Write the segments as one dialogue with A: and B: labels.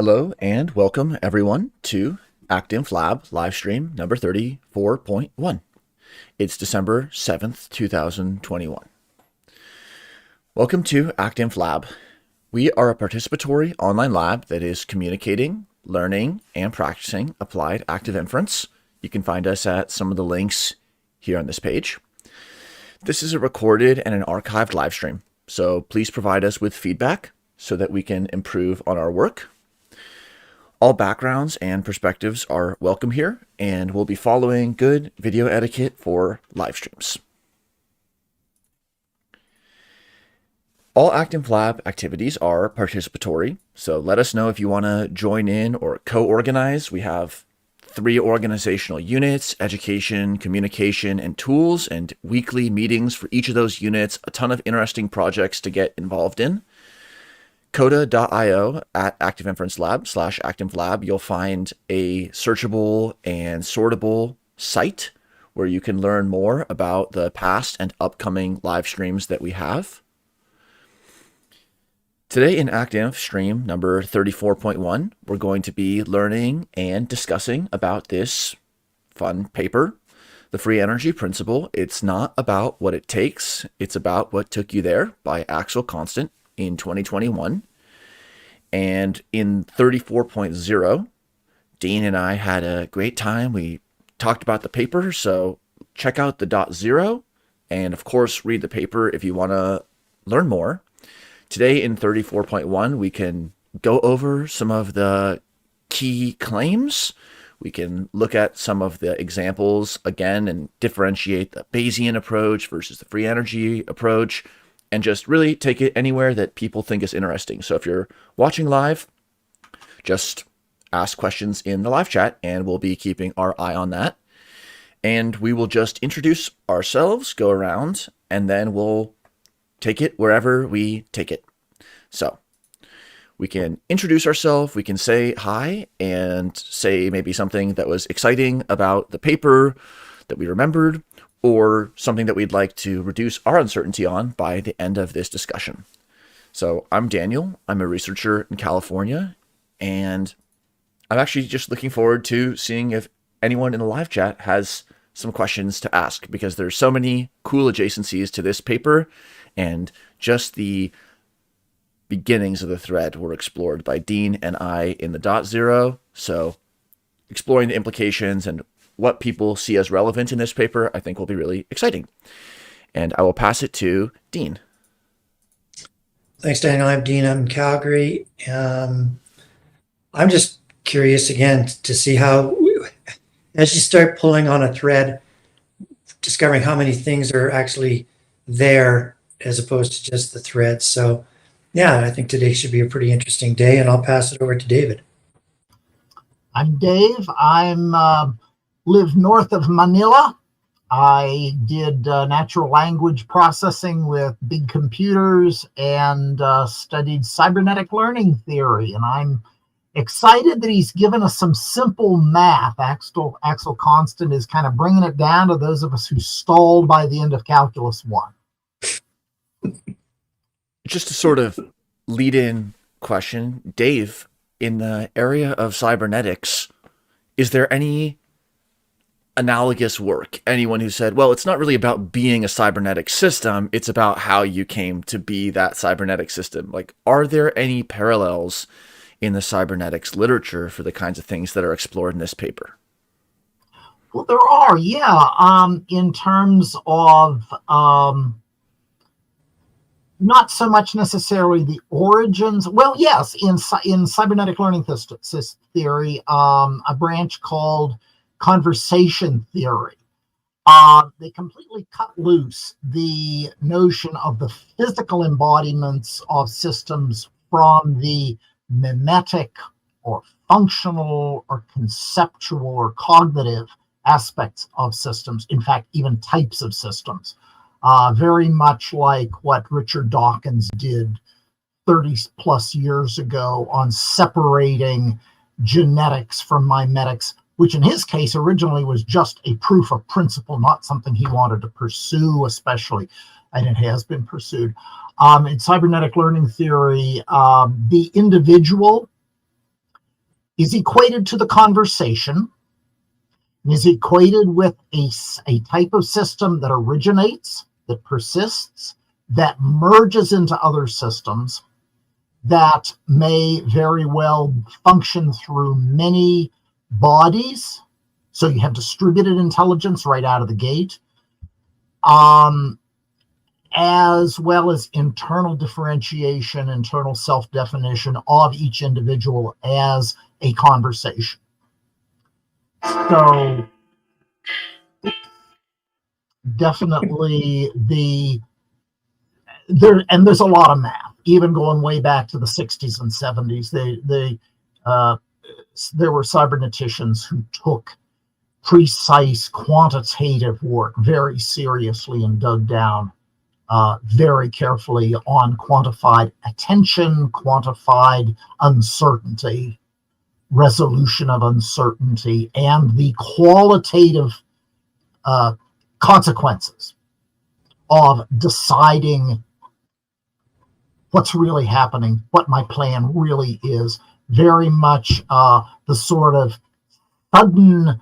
A: Hello and welcome everyone to ActInf Lab Livestream number 34.1. It's December 7th, 2021. Welcome to ActInf Lab. We are a participatory online lab that is communicating, learning, and practicing applied active inference. You can find us at some of the links here on this page. This is a recorded and an archived live stream, so please provide us with feedback so that we can improve on our work. All backgrounds and perspectives are welcome here, and we'll be following good video etiquette for live streams. All ActInf Lab activities are participatory, so let us know if you want to join in or co-organize. We have 3 organizational units: education, communication, and tools, and weekly meetings for each of those units, a ton of interesting projects to get involved in. Coda.io at activeinferencelab/actinflab, you'll find a searchable and sortable site where you can learn more about the past and upcoming live streams that we have. Today in ActInf stream number 34.1, we're going to be learning and discussing about this fun paper, The Free Energy Principle. It's not about what it takes, it's about what took you there, by Axel Constant in 2021. And in 34.0, Dean and I had a great time. We talked about the paper, so check out the .0 and of course read the paper if you want to learn more. Today in 34.1, we can go over some of the key claims. We can look at some of the examples again and differentiate the Bayesian approach versus the free energy approach, and just really take it anywhere that people think is interesting. So if you're watching live, just ask questions in the live chat and we'll be keeping our eye on that. And we will just introduce ourselves, go around, and then we'll take it wherever we take it. So we can introduce ourselves, we can say hi and say maybe something that was exciting about the paper that we remembered, or something that we'd like to reduce our uncertainty on by the end of this discussion. So I'm Daniel, I'm a researcher in California, and I'm actually just looking forward to seeing if anyone in the live chat has some questions to ask, because there's so many cool adjacencies to this paper, and just the beginnings of the thread were explored by Dean and I in the .0. So exploring the implications and what people see as relevant in this paper, I think will be really exciting. And I will pass it to Dean.
B: Thanks, Daniel. I'm Dean. I'm in Calgary. I'm just curious again to see how, as you start pulling on a thread, discovering how many things are actually there as opposed to just the thread. So yeah, I think today should be a pretty interesting day, and I'll pass it over to David.
C: I'm Dave. Live north of Manila. I did natural language processing with big computers and studied cybernetic learning theory. And I'm excited that he's given us some simple math. Axel Constant is kind of bringing it down to those of us who stalled by the end of Calculus 1.
A: Just a sort of lead-in question, Dave, in the area of cybernetics, is there any analogous work? Anyone who said, well, it's not really about being a cybernetic system, it's about how you came to be that cybernetic system. Like, are there any parallels in the cybernetics literature for the kinds of things that are explored in this paper?
C: Well, there are, yeah. In terms of not so much necessarily the origins. Well, yes, in cybernetic learning theory, a branch called conversation theory. They completely cut loose the notion of the physical embodiments of systems from the mimetic or functional or conceptual or cognitive aspects of systems, in fact, even types of systems. Very much like what Richard Dawkins did 30 plus years ago on separating genetics from mimetics, which in his case originally was just a proof of principle, not something he wanted to pursue especially, and it has been pursued. In cybernetic learning theory, the individual is equated to the conversation, and is equated with a type of system that originates, that persists, that merges into other systems, that may very well function through many bodies. So you have distributed intelligence right out of the gate, as well as internal differentiation, internal self-definition of each individual as a conversation. So definitely there's a lot of math, even going way back to the 60s and 70s. There were cyberneticians who took precise quantitative work very seriously and dug down very carefully on quantified attention, quantified uncertainty, resolution of uncertainty, and the qualitative consequences of deciding what's really happening, what my plan really is. Very much the sort of sudden,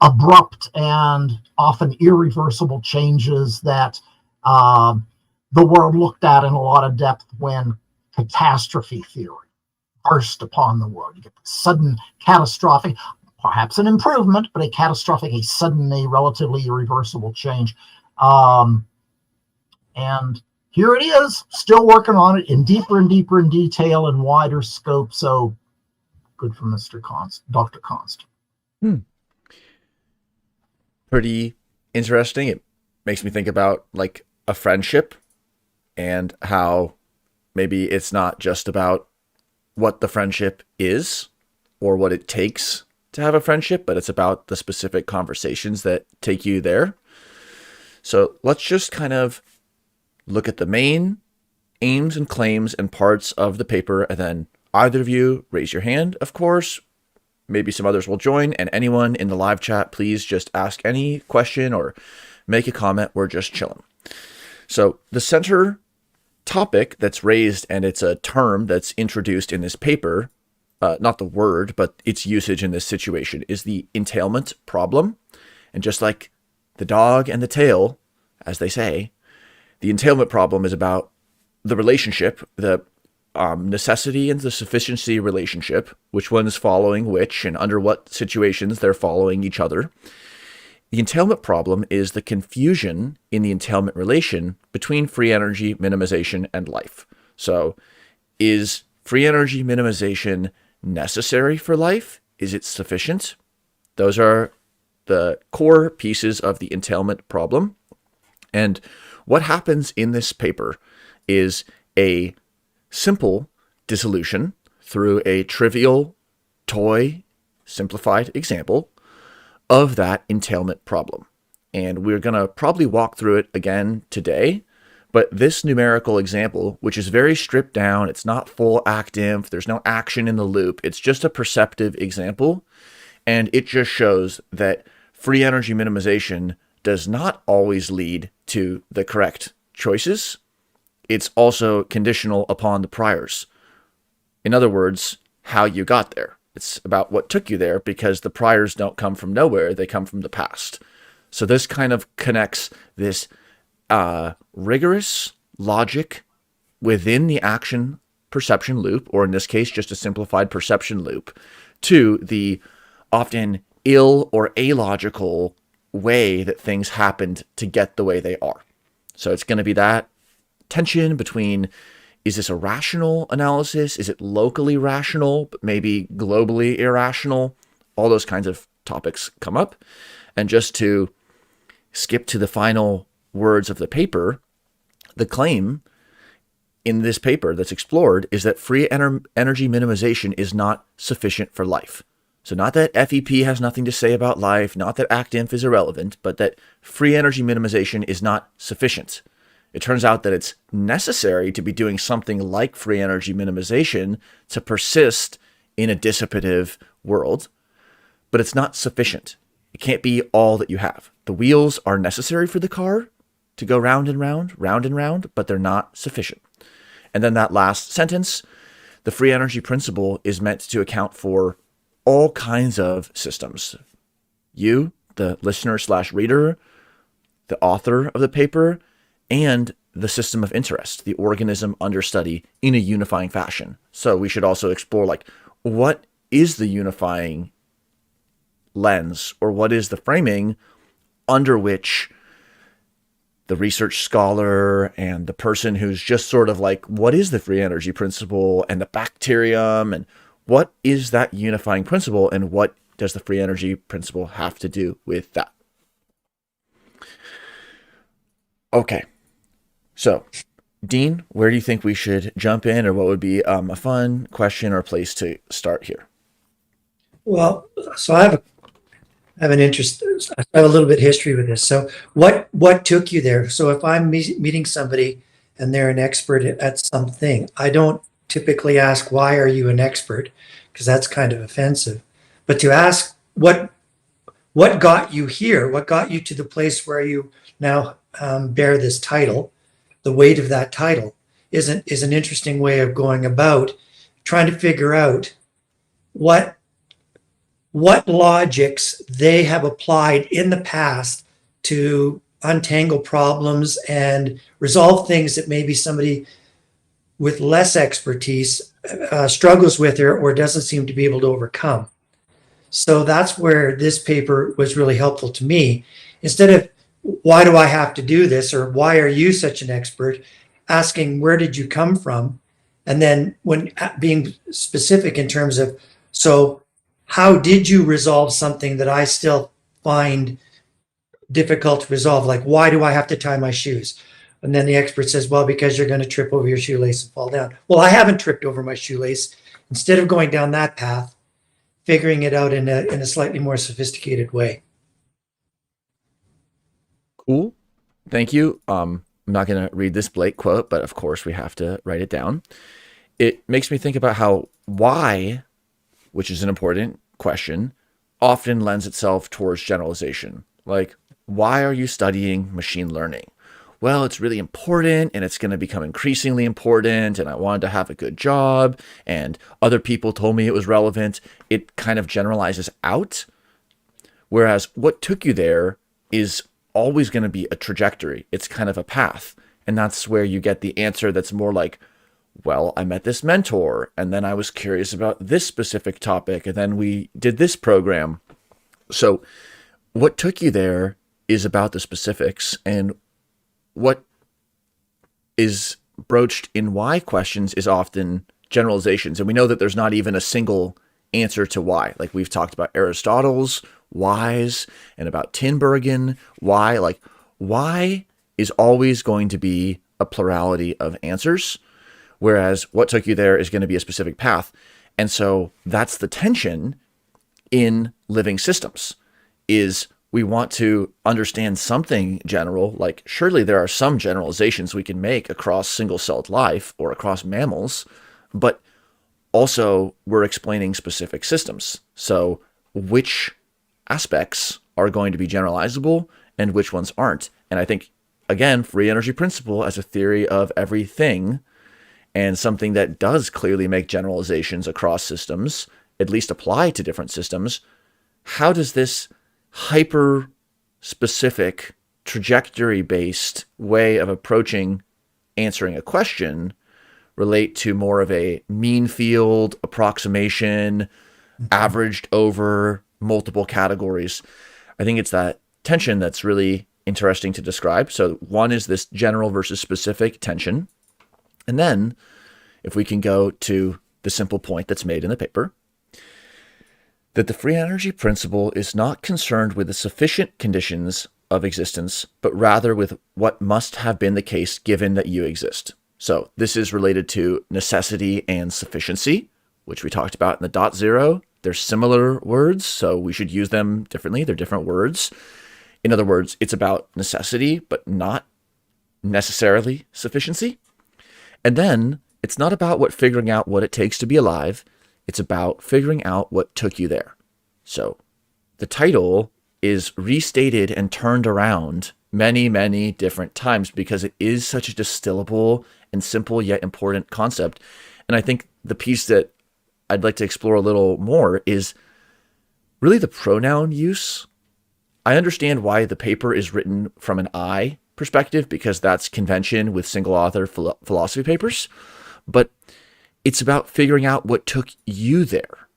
C: abrupt, and often irreversible changes that the world looked at in a lot of depth when catastrophe theory burst upon the world. You get sudden catastrophic, perhaps an improvement, but a catastrophic, a sudden, a relatively irreversible change. And here it is, still working on it in deeper and deeper in detail and wider scope. So good for Dr. Constant.
A: Pretty interesting. It makes me think about like a friendship and how maybe it's not just about what the friendship is or what it takes to have a friendship, but it's about the specific conversations that take you there. So let's just kind of look at the main aims and claims and parts of the paper, and then either of you raise your hand, of course. Maybe some others will join, and anyone in the live chat, please just ask any question or make a comment. We're just chilling. So the center topic that's raised, and it's a term that's introduced in this paper, not the word, but its usage in this situation, is the entailment problem. And just like the dog and the tail, as they say, the entailment problem is about the relationship, the necessity and the sufficiency relationship, which one's following which and under what situations they're following each other. The entailment problem is the confusion in the entailment relation between free energy minimization and life. So is free energy minimization necessary for life? Is it sufficient? Those are the core pieces of the entailment problem. And what happens in this paper is a simple dissolution through a trivial toy simplified example of that entailment problem. And we're going to probably walk through it again today, but this numerical example, which is very stripped down, it's not full ActInf, there's no action in the loop, it's just a perceptive example, and it just shows that free energy minimization does not always lead to the correct choices. It's also conditional upon the priors. In other words, how you got there. It's about what took you there, because the priors don't come from nowhere, they come from the past. So this kind of connects this rigorous logic within the action perception loop, or in this case, just a simplified perception loop, to the often ill or illogical way that things happened to get the way they are. So it's going to be that tension between, is this a rational analysis? Is it locally rational, but maybe globally irrational? All those kinds of topics come up. And just to skip to the final words of the paper, the claim in this paper that's explored is that free energy minimization is not sufficient for life. So not that FEP has nothing to say about life, not that ActInf is irrelevant, but that free energy minimization is not sufficient. It turns out that it's necessary to be doing something like free energy minimization to persist in a dissipative world, but it's not sufficient. It can't be all that you have. The wheels are necessary for the car to go round and round, but they're not sufficient. And then that last sentence, the free energy principle is meant to account for all kinds of systems. You, the listener / reader, the author of the paper, and the system of interest, the organism under study, in a unifying fashion. So we should also explore, like, what is the unifying lens, or what is the framing under which the research scholar and the person who's just sort of like, what is the free energy principle and the bacterium, and what is that unifying principle, and what does the free energy principle have to do with that? Okay, so Dean, where do you think we should jump in, or what would be a fun question or place to start here?
B: Well, so I have an interest. I have a little bit of history with this. So what took you there? So if I'm meeting somebody and they're an expert at something, I don't typically ask, why are you an expert? Because that's kind of offensive. But to ask what got you here, what got you to the place where you now bear this title, the weight of that title is an interesting way of going about trying to figure out what logics they have applied in the past to untangle problems and resolve things that maybe somebody with less expertise struggles with or doesn't seem to be able to overcome. So that's where this paper was really helpful to me. Instead of, why do I have to do this, or why are you such an expert, asking, where did you come from? And then when being specific in terms of, so how did you resolve something that I still find difficult to resolve? Like, why do I have to tie my shoes? And then the expert says, well, because you're going to trip over your shoelace and fall down. Well, I haven't tripped over my shoelace. Instead of going down that path, figuring it out in a slightly more sophisticated way.
A: Cool. Thank you. I'm not going to read this Blake quote, but of course we have to write it down. It makes me think about how why, which is an important question, often lends itself towards generalization. Like, why are you studying machine learning? Well, it's really important, and it's going to become increasingly important, and I wanted to have a good job, and other people told me it was relevant. It kind of generalizes out. Whereas what took you there is always going to be a trajectory. It's kind of a path. And that's where you get the answer that's more like, well, I met this mentor, and then I was curious about this specific topic, and then we did this program. So what took you there is about the specifics, and what is broached in why questions is often generalizations. And we know that there's not even a single answer to why. Like, we've talked about Aristotle's whys and about Tinbergen why. Like, why is always going to be a plurality of answers, whereas what took you there is going to be a specific path. And so that's the tension in living systems, is we want to understand something general. Like, surely there are some generalizations we can make across single-celled life or across mammals, but also we're explaining specific systems. So which aspects are going to be generalizable and which ones aren't? And I think, again, free energy principle as a theory of everything, and something that does clearly make generalizations across systems, at least apply to different systems. How does this hyper-specific, trajectory-based way of approaching answering a question relate to more of a mean field approximation, averaged over multiple categories? I think it's that tension that's really interesting to describe. So one is this general versus specific tension. And then if we can go to the simple point that's made in the paper, that the free energy principle is not concerned with the sufficient conditions of existence, but rather with what must have been the case given that you exist. So this is related to necessity and sufficiency, which we talked about in the dot zero. They're similar words, so we should use them differently. They're different words. In other words, it's about necessity, but not necessarily sufficiency. And then it's not about figuring out what it takes to be alive. It's about figuring out what took you there. So the title is restated and turned around many, many different times because it is such a distillable and simple yet important concept. And I think the piece that I'd like to explore a little more is really the pronoun use. I understand why the paper is written from an I perspective, because that's convention with single author philosophy papers, but it's about figuring out what took you there.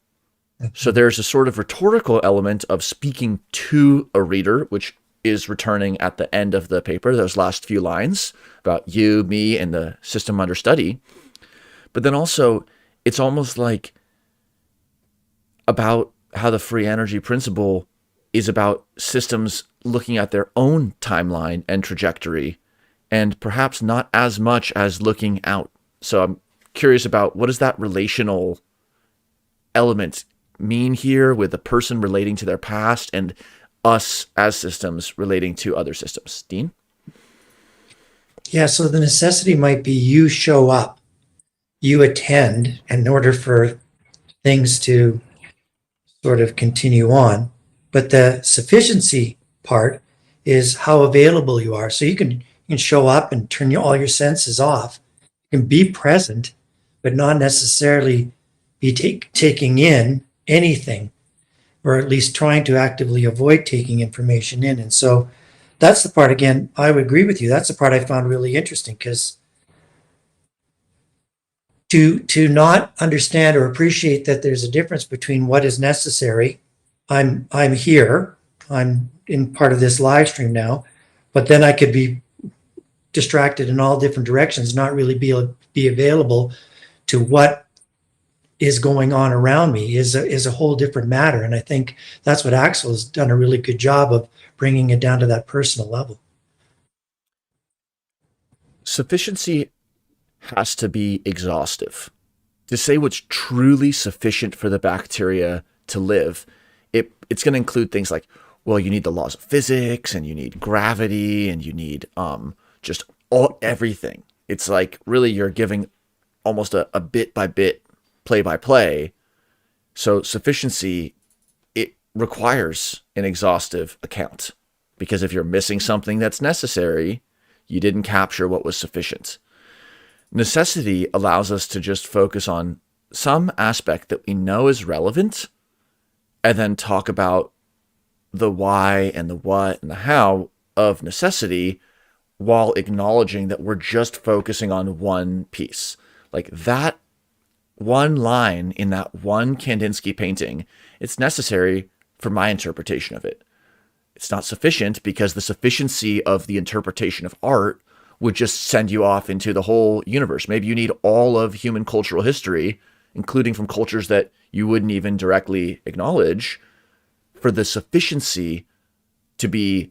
A: So there's a sort of rhetorical element of speaking to a reader, which is returning at the end of the paper, those last few lines about you, me, and the system under study. But then also, it's almost like about how the free energy principle is about systems looking at their own timeline and trajectory, and perhaps not as much as looking out. So I'm curious about, what does that relational element mean here, with the person relating to their past and us as systems relating to other systems? Dean?
B: Yeah, so the necessity might be you show up, you attend in order for things to sort of continue on. But the sufficiency part is how available you are. So you can show up and turn all your senses off. You can be present, but not necessarily be taking in anything, or at least trying to actively avoid taking information in. And so that's the part, again, I would agree with you. That's the part I found really interesting, because to not understand or appreciate that there's a difference between what is necessary. I'm here, I'm in part of this live stream now, but then I could be distracted in all different directions, not really be available to what is going on around me is a whole different matter. And I think that's what Axel has done a really good job of, bringing it down to that personal level.
A: Sufficiency has to be exhaustive. To say what's truly sufficient for the bacteria to live, it's going to include things like, well, you need the laws of physics, and you need gravity, and you need just everything. It's like, really, you're giving almost a bit by bit, play by play. So sufficiency, it requires an exhaustive account, because if you're missing something that's necessary, you didn't capture what was sufficient. Necessity allows us to just focus on some aspect that we know is relevant, and then talk about the why and the what and the how of necessity, while acknowledging that we're just focusing on one piece. Like that one line in that one Kandinsky painting, it's necessary for my interpretation of it. It's not sufficient, because the sufficiency of the interpretation of art would just send you off into the whole universe. Maybe you need all of human cultural history, including from cultures that you wouldn't even directly acknowledge, for the sufficiency to be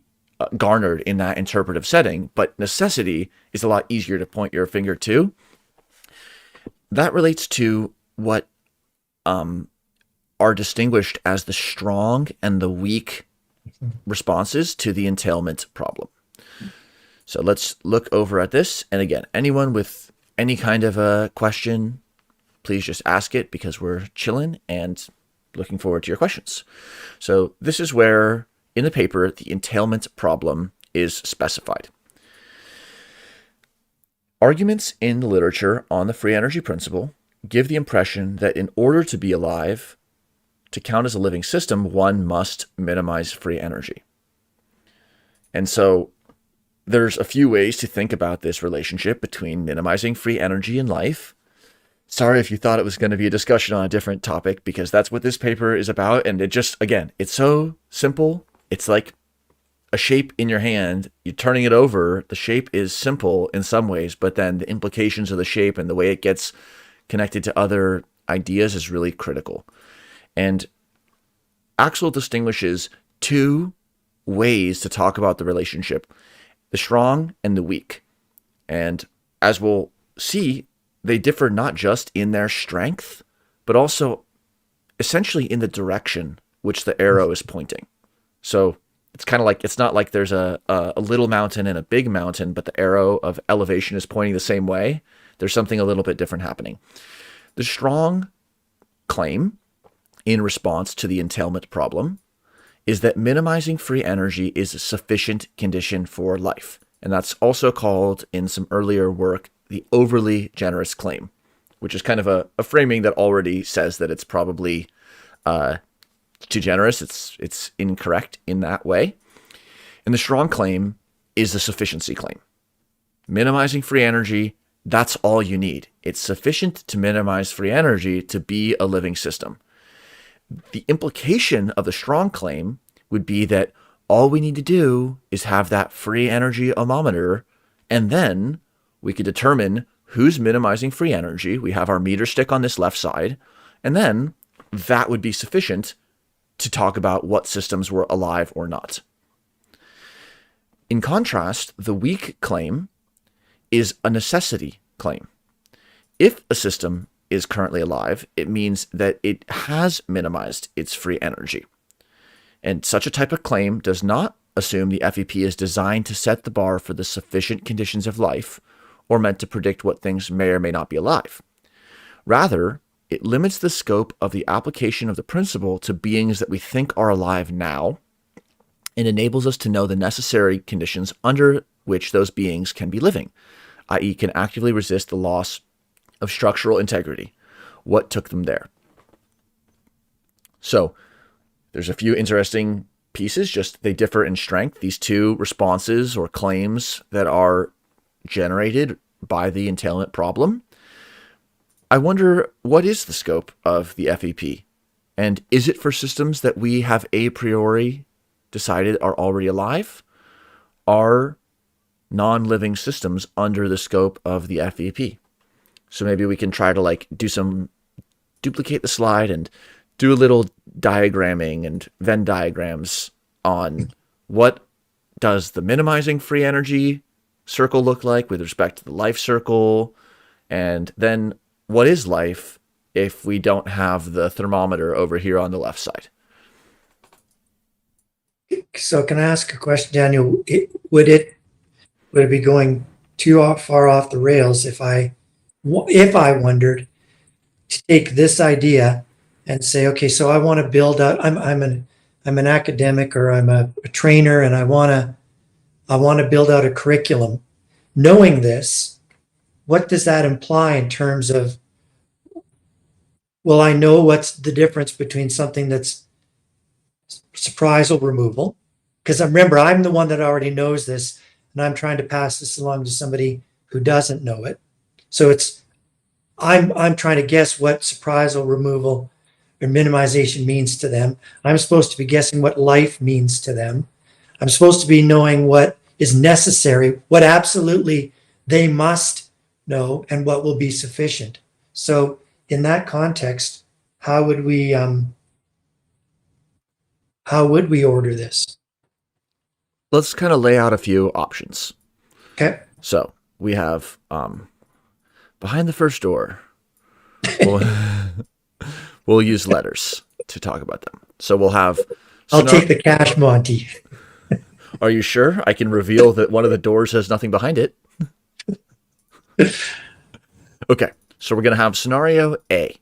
A: garnered in that interpretive setting. But necessity is a lot easier to point your finger to. That relates to what are distinguished as the strong and the weak responses to the entailment problem. So let's look over at this. And again, anyone with any kind of a question, please just ask it, because we're chilling and looking forward to your questions. So this is where, in the paper, the entailment problem is specified. Arguments in the literature on the free energy principle give the impression that in order to be alive, to count as a living system, one must minimize free energy. And so there's a few ways to think about this relationship between minimizing free energy in life. Sorry if you thought it was going to be a discussion on a different topic, because that's what this paper is about. And it just, again, it's so simple. It's like a shape in your hand. You're turning it over. The shape is simple in some ways, but then the implications of the shape and the way it gets connected to other ideas is really critical. And Axel distinguishes two ways to talk about the relationship: the strong and the weak. And as we'll see, they differ not just in their strength, but also essentially in the direction which the arrow is pointing. So it's kind of like, it's not like there's a little mountain and a big mountain, but the arrow of elevation is pointing the same way. There's something a little bit different happening. The strong claim, in response to the entailment problem, is that minimizing free energy is a sufficient condition for life. And that's also called, in some earlier work, the overly generous claim, which is kind of a framing that already says that it's probably too generous. It's incorrect in that way. And the strong claim is the sufficiency claim. Minimizing free energy, that's all you need. It's sufficient to minimize free energy to be a living system. The implication of the strong claim would be that all we need to do is have that free energy ohmometer, and then we could determine who's minimizing free energy. We have our meter stick on this left side, and then that would be sufficient to talk about what systems were alive or not. In contrast, the weak claim is a necessity claim. If a system is currently alive, it means that it has minimized its free energy. And such a type of claim does not assume the FEP is designed to set the bar for the sufficient conditions of life or meant to predict what things may or may not be alive. Rather, it limits the scope of the application of the principle to beings that we think are alive now and enables us to know the necessary conditions under which those beings can be living, i.e. can actively resist the loss of structural integrity. What took them there? So there's a few interesting pieces, just they differ in strength. These two responses or claims that are generated by the entailment problem. I wonder, what is the scope of the FEP? And is it for systems that we have a priori decided are already alive? Are non-living systems under the scope of the FEP? So maybe we can try to duplicate the slide and do a little diagramming and Venn diagrams on what does the minimizing free energy circle look like with respect to the life circle, and then what is life if we don't have the thermometer over here on the left side.
B: So can I ask a question, Daniel? Would it be going too far off the rails if I wondered to take this idea and say, okay, so I want to build out. I'm an academic, or I'm a trainer, and I want to build out a curriculum. Knowing this, what does that imply in terms of? Well, I know what's the difference between something that's surprisal removal, because remember, I'm the one that already knows this, and I'm trying to pass this along to somebody who doesn't know it. So I'm trying to guess what surprisal removal or minimization means to them. I'm supposed to be guessing what life means to them. I'm supposed to be knowing what is necessary, what absolutely they must know, and what will be sufficient. So in that context, how would we order this?
A: Let's kind of lay out a few options.
B: Okay.
A: So we have behind the first door. We'll use letters to talk about them. So we'll have.
B: I'll take the cash, Monty.
A: Are you sure? I can reveal that one of the doors has nothing behind it. Okay, so we're going to have scenario A,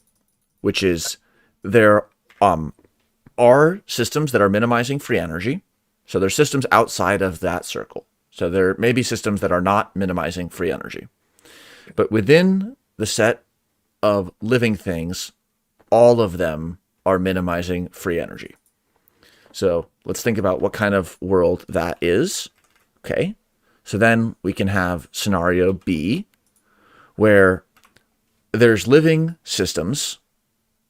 A: which is there are systems that are minimizing free energy. So there's systems outside of that circle. So there may be systems that are not minimizing free energy. But within the set of living things, all of them are minimizing free energy. So let's think about what kind of world that is. Okay, so then we can have scenario B, where there's living systems,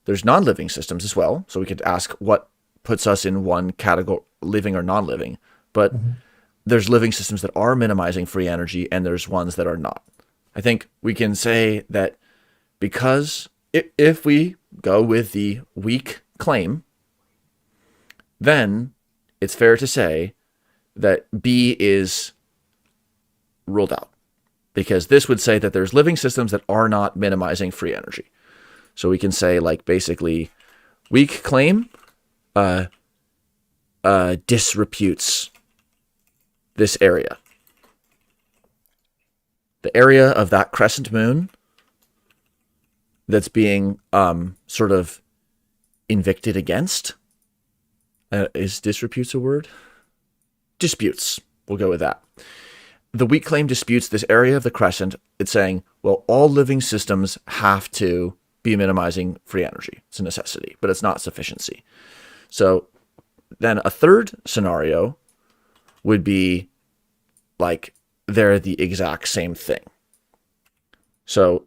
A: there's non-living systems as well. So we could ask what puts us in one category, living or non-living. But there's living systems that are minimizing free energy, and there's ones that are not. I think we can say that because if we go with the weak claim, then it's fair to say that B is ruled out, because this would say that there's living systems that are not minimizing free energy. So we can say, like, basically, weak claim disreputes this area. The area of that crescent moon that's being sort of invicted against. Is disreputes a word? Disputes. We'll go with that. The weak claim disputes this area of the crescent. It's saying, well, all living systems have to be minimizing free energy. It's a necessity, but it's not sufficiency. So then a third scenario would be like they're the exact same thing. So,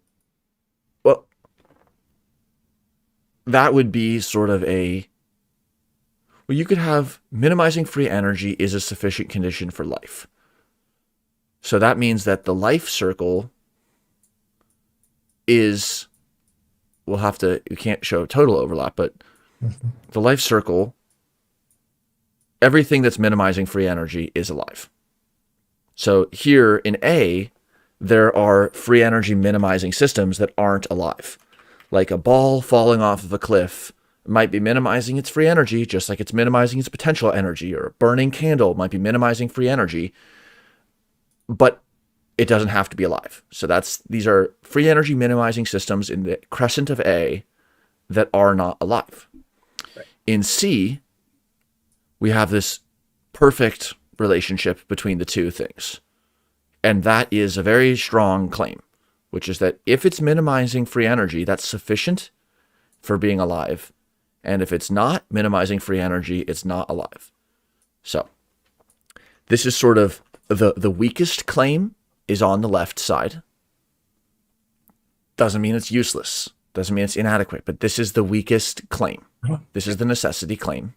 A: well, that would be sort of well, you could have minimizing free energy is a sufficient condition for life. So that means that the life circle is, you can't show total overlap, but the life circle, everything that's minimizing free energy is alive. So here in A, there are free energy minimizing systems that aren't alive. Like a ball falling off of a cliff might be minimizing its free energy, just like it's minimizing its potential energy, or a burning candle might be minimizing free energy, but it doesn't have to be alive. So these are free energy minimizing systems in the crescent of A that are not alive. Right. In C, we have this perfect relationship between the two things. And that is a very strong claim, which is that if it's minimizing free energy, that's sufficient for being alive. And if it's not minimizing free energy, it's not alive. So this is sort of the weakest claim is on the left side. Doesn't mean it's useless. Doesn't mean it's inadequate, but this is the weakest claim. This is the necessity claim.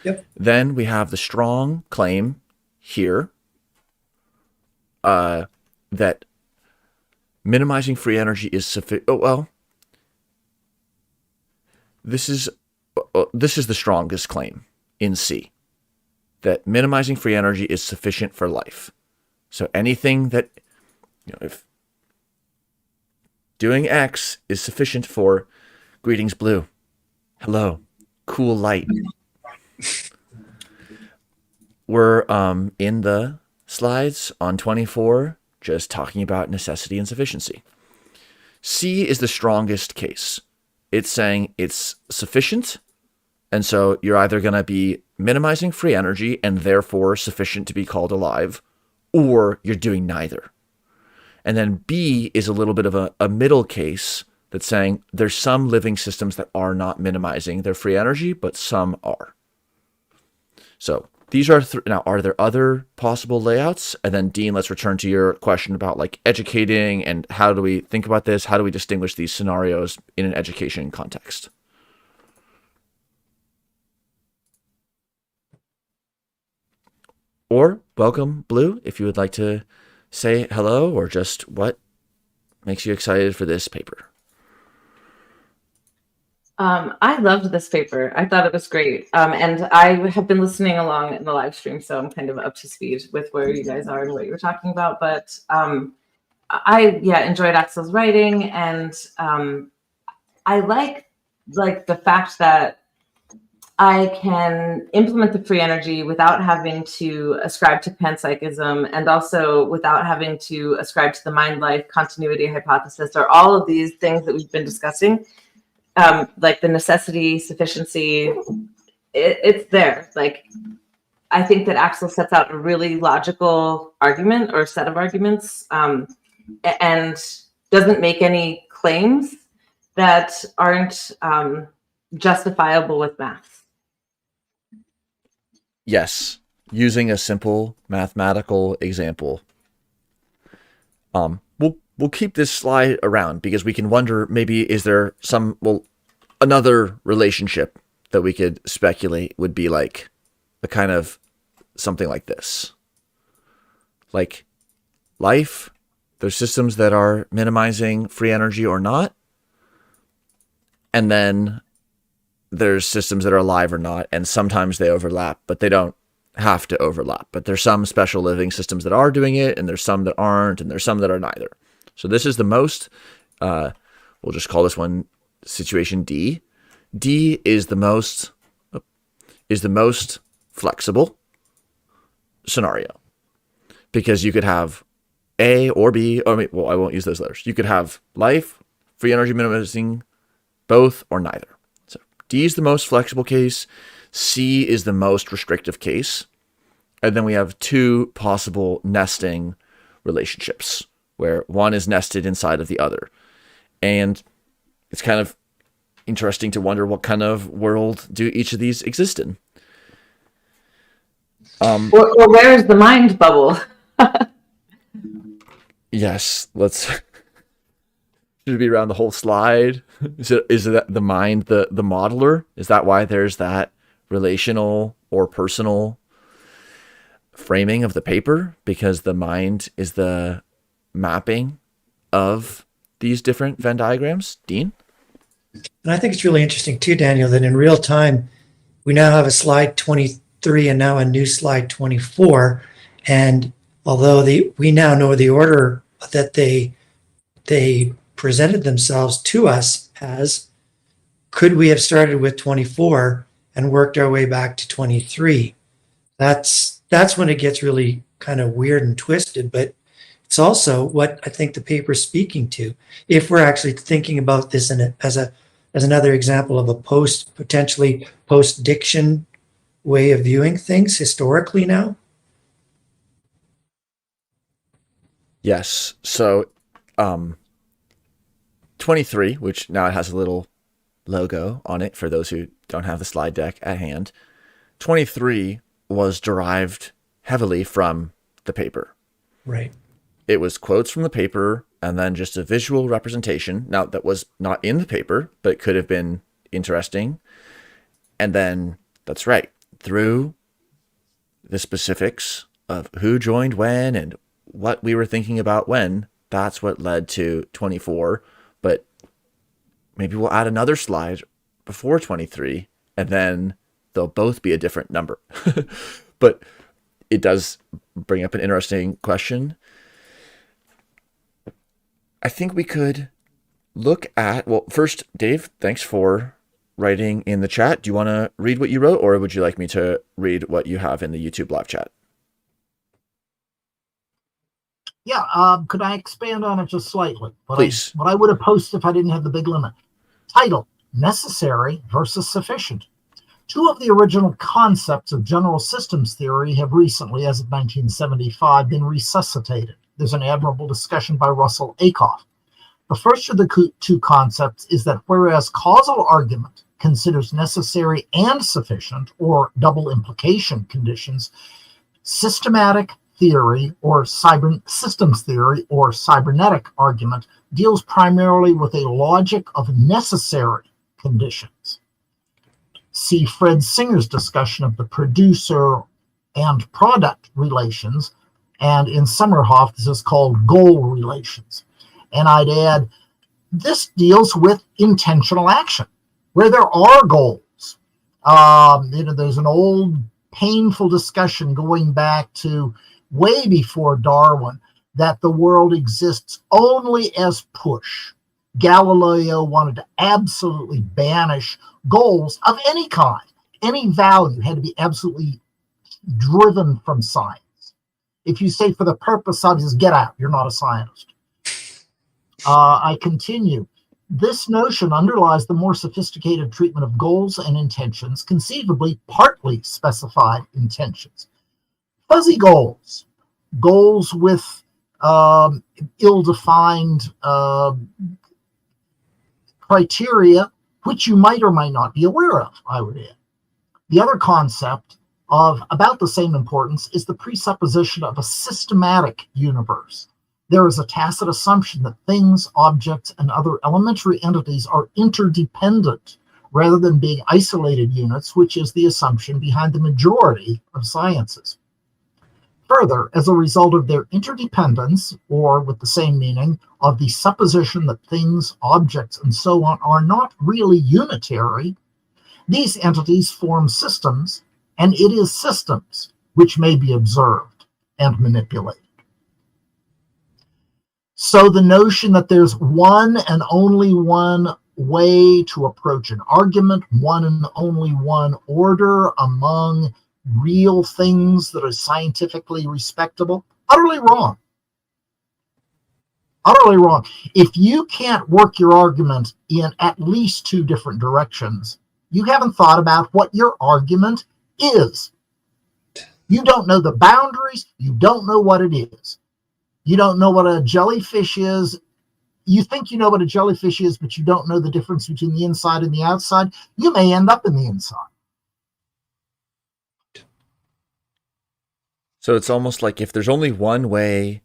B: Yep.
A: Then we have the strong claim here, that minimizing free energy is sufficient. This is the strongest claim in C, that minimizing free energy is sufficient for life. So anything that, if doing X is sufficient for greetings blue, hello, cool light. We're in the slides on 24, just talking about necessity and sufficiency. C is the strongest case. It's saying it's sufficient, and so you're either going to be minimizing free energy and therefore sufficient to be called alive, or you're doing neither. And then B is a little bit of a middle case that's saying there's some living systems that are not minimizing their free energy, but some are. So these are now, are there other possible layouts? And then Dean, let's return to your question about like educating and how do we think about this? How do we distinguish these scenarios in an education context? Or welcome, Blue, if you would like to say hello or just what makes you excited for this paper.
D: I loved this paper. I thought it was great. And I have been listening along in the live stream, so I'm kind of up to speed with where you guys are and what you were talking about. But I enjoyed Axel's writing, and I like the fact that I can implement the free energy without having to ascribe to panpsychism, and also without having to ascribe to the mind-life continuity hypothesis, or all of these things that we've been discussing. Like the necessity, sufficiency, it's there. Like, I think that Axel sets out a really logical argument or set of arguments, and doesn't make any claims that aren't justifiable with math.
A: Yes, using a simple mathematical example. We'll keep this slide around because we can wonder, maybe is there another relationship that we could speculate would be like a kind of something like this. Like life, there's systems that are minimizing free energy or not. And then there's systems that are alive or not, and sometimes they overlap, but they don't have to overlap. But there's some special living systems that are doing it, and there's some that aren't, and there's some that are neither. So this is the most, we'll just call this one situation D. D is the most flexible scenario, because you could have A or B, I won't use those letters. You could have life, free energy minimizing, both or neither. So D is the most flexible case. C is the most restrictive case. And then we have two possible nesting relationships where one is nested inside of the other. And it's kind of interesting to wonder what kind of world do each of these exist in.
D: Or where is the mind bubble?
A: Yes, let's. Should it be around the whole slide? Is it the mind the modeler? Is that why there's that relational or personal framing of the paper? Because the mind is the mapping of these different Venn diagrams? Dean?
B: And I think it's really interesting too, Daniel, that in real time, we now have a slide 23 and now a new slide 24. And although we now know the order that they presented themselves to us as, could we have started with 24 and worked our way back to 23? That's when it gets really kind of weird and twisted, but it's also what I think the paper is speaking to. If we're actually thinking about this as another example of a potentially post-diction way of viewing things historically now.
A: Yes. So 23, which now it has a little logo on it for those who don't have the slide deck at hand. 23 was derived heavily from the paper.
B: Right.
A: It was quotes from the paper and then just a visual representation. Now, that was not in the paper, but it could have been interesting. And then, that's right, through the specifics of who joined when and what we were thinking about when, that's what led to 24. But maybe we'll add another slide before 23, and then they'll both be a different number. But it does bring up an interesting question. I think we could look at, well, first, Dave, thanks for writing in the chat. Do you want to read what you wrote, or would you like me to read what you have in the YouTube live chat?
C: Yeah, could I expand on it just slightly?
A: Please.
C: What I would have posted if I didn't have the big limit. Title, Necessary versus Sufficient. Two of the original concepts of general systems theory have recently, as of 1975, been resuscitated. There's an admirable discussion by Russell Akoff. The first of the two concepts is that whereas causal argument considers necessary and sufficient, or double implication conditions, systematic theory or systems theory or cybernetic argument deals primarily with a logic of necessary conditions. See Fred Singer's discussion of the producer and product relations, and in Sommerhoff, this is called goal relations. And I'd add, this deals with intentional action, where there are goals. There's an old painful discussion going back to way before Darwin that the world exists only as push. Galileo wanted to absolutely banish goals of any kind. Any value had to be absolutely driven from science. If you say for the purpose of, just get out, you're not a scientist. I continue. This notion underlies the more sophisticated treatment of goals and intentions, conceivably partly specified intentions. Fuzzy goals, goals with ill-defined criteria, which you might or might not be aware of, I would add. The other concept of about the same importance is the presupposition of a systematic universe. There is a tacit assumption that things, objects, and other elementary entities are interdependent rather than being isolated units, which is the assumption behind the majority of sciences. Further, as a result of their interdependence, or with the same meaning, of the supposition that things, objects, and so on are not really unitary, these entities form systems, and it is systems which may be observed and manipulated. So the notion that there's one and only one way to approach an argument, one and only one order among real things that are scientifically respectable, utterly wrong. Utterly wrong. If you can't work your argument in at least two different directions, you haven't thought about what your argument is. You don't know the boundaries. You don't know what it is. You don't know what a jellyfish is you think you know what a jellyfish is, but you don't know the difference between the inside and the outside, you may end up in the inside.
A: So it's almost like if there's only one way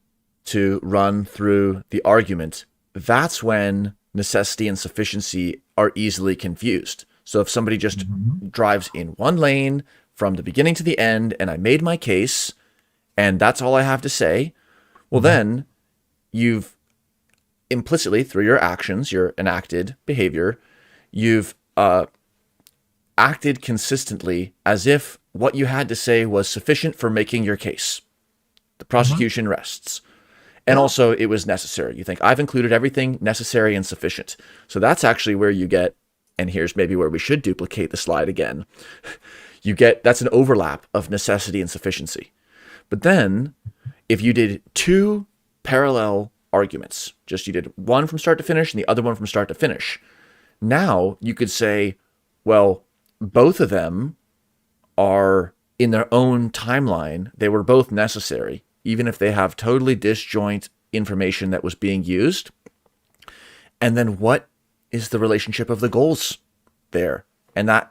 A: to run through the argument, that's when necessity and sufficiency are easily confused. So if somebody just drives in one lane from the beginning to the end, and I made my case, and that's all I have to say, well, then you've implicitly, through your actions, your enacted behavior, you've acted consistently as if what you had to say was sufficient for making your case. The prosecution rests. And also, it was necessary. You think, I've included everything necessary and sufficient. So that's actually where you get, and here's maybe where we should duplicate the slide again. You get, that's an overlap of necessity and sufficiency. But then, if you did two parallel arguments, just you did one from start to finish and the other one from start to finish, now you could say, well, both of them are in their own timeline. They were both necessary, even if they have totally disjoint information that was being used. And then what is the relationship of the goals there? And that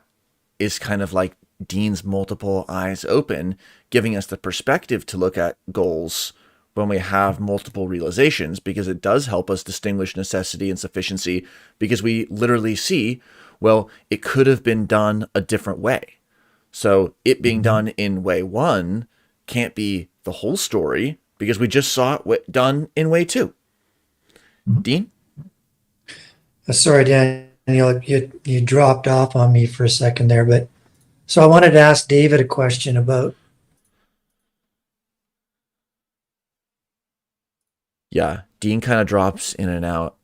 A: is kind of like Dean's multiple eyes open, giving us the perspective to look at goals when we have multiple realizations, because it does help us distinguish necessity and sufficiency, because we literally see, well, it could have been done a different way. So it being done in way one can't be the whole story, because we just saw it done in way two. Dean?
B: Sorry, Daniel, you dropped off on me for a second there, but so I wanted to ask David a question about.
A: Yeah, Dean kind of drops in and out.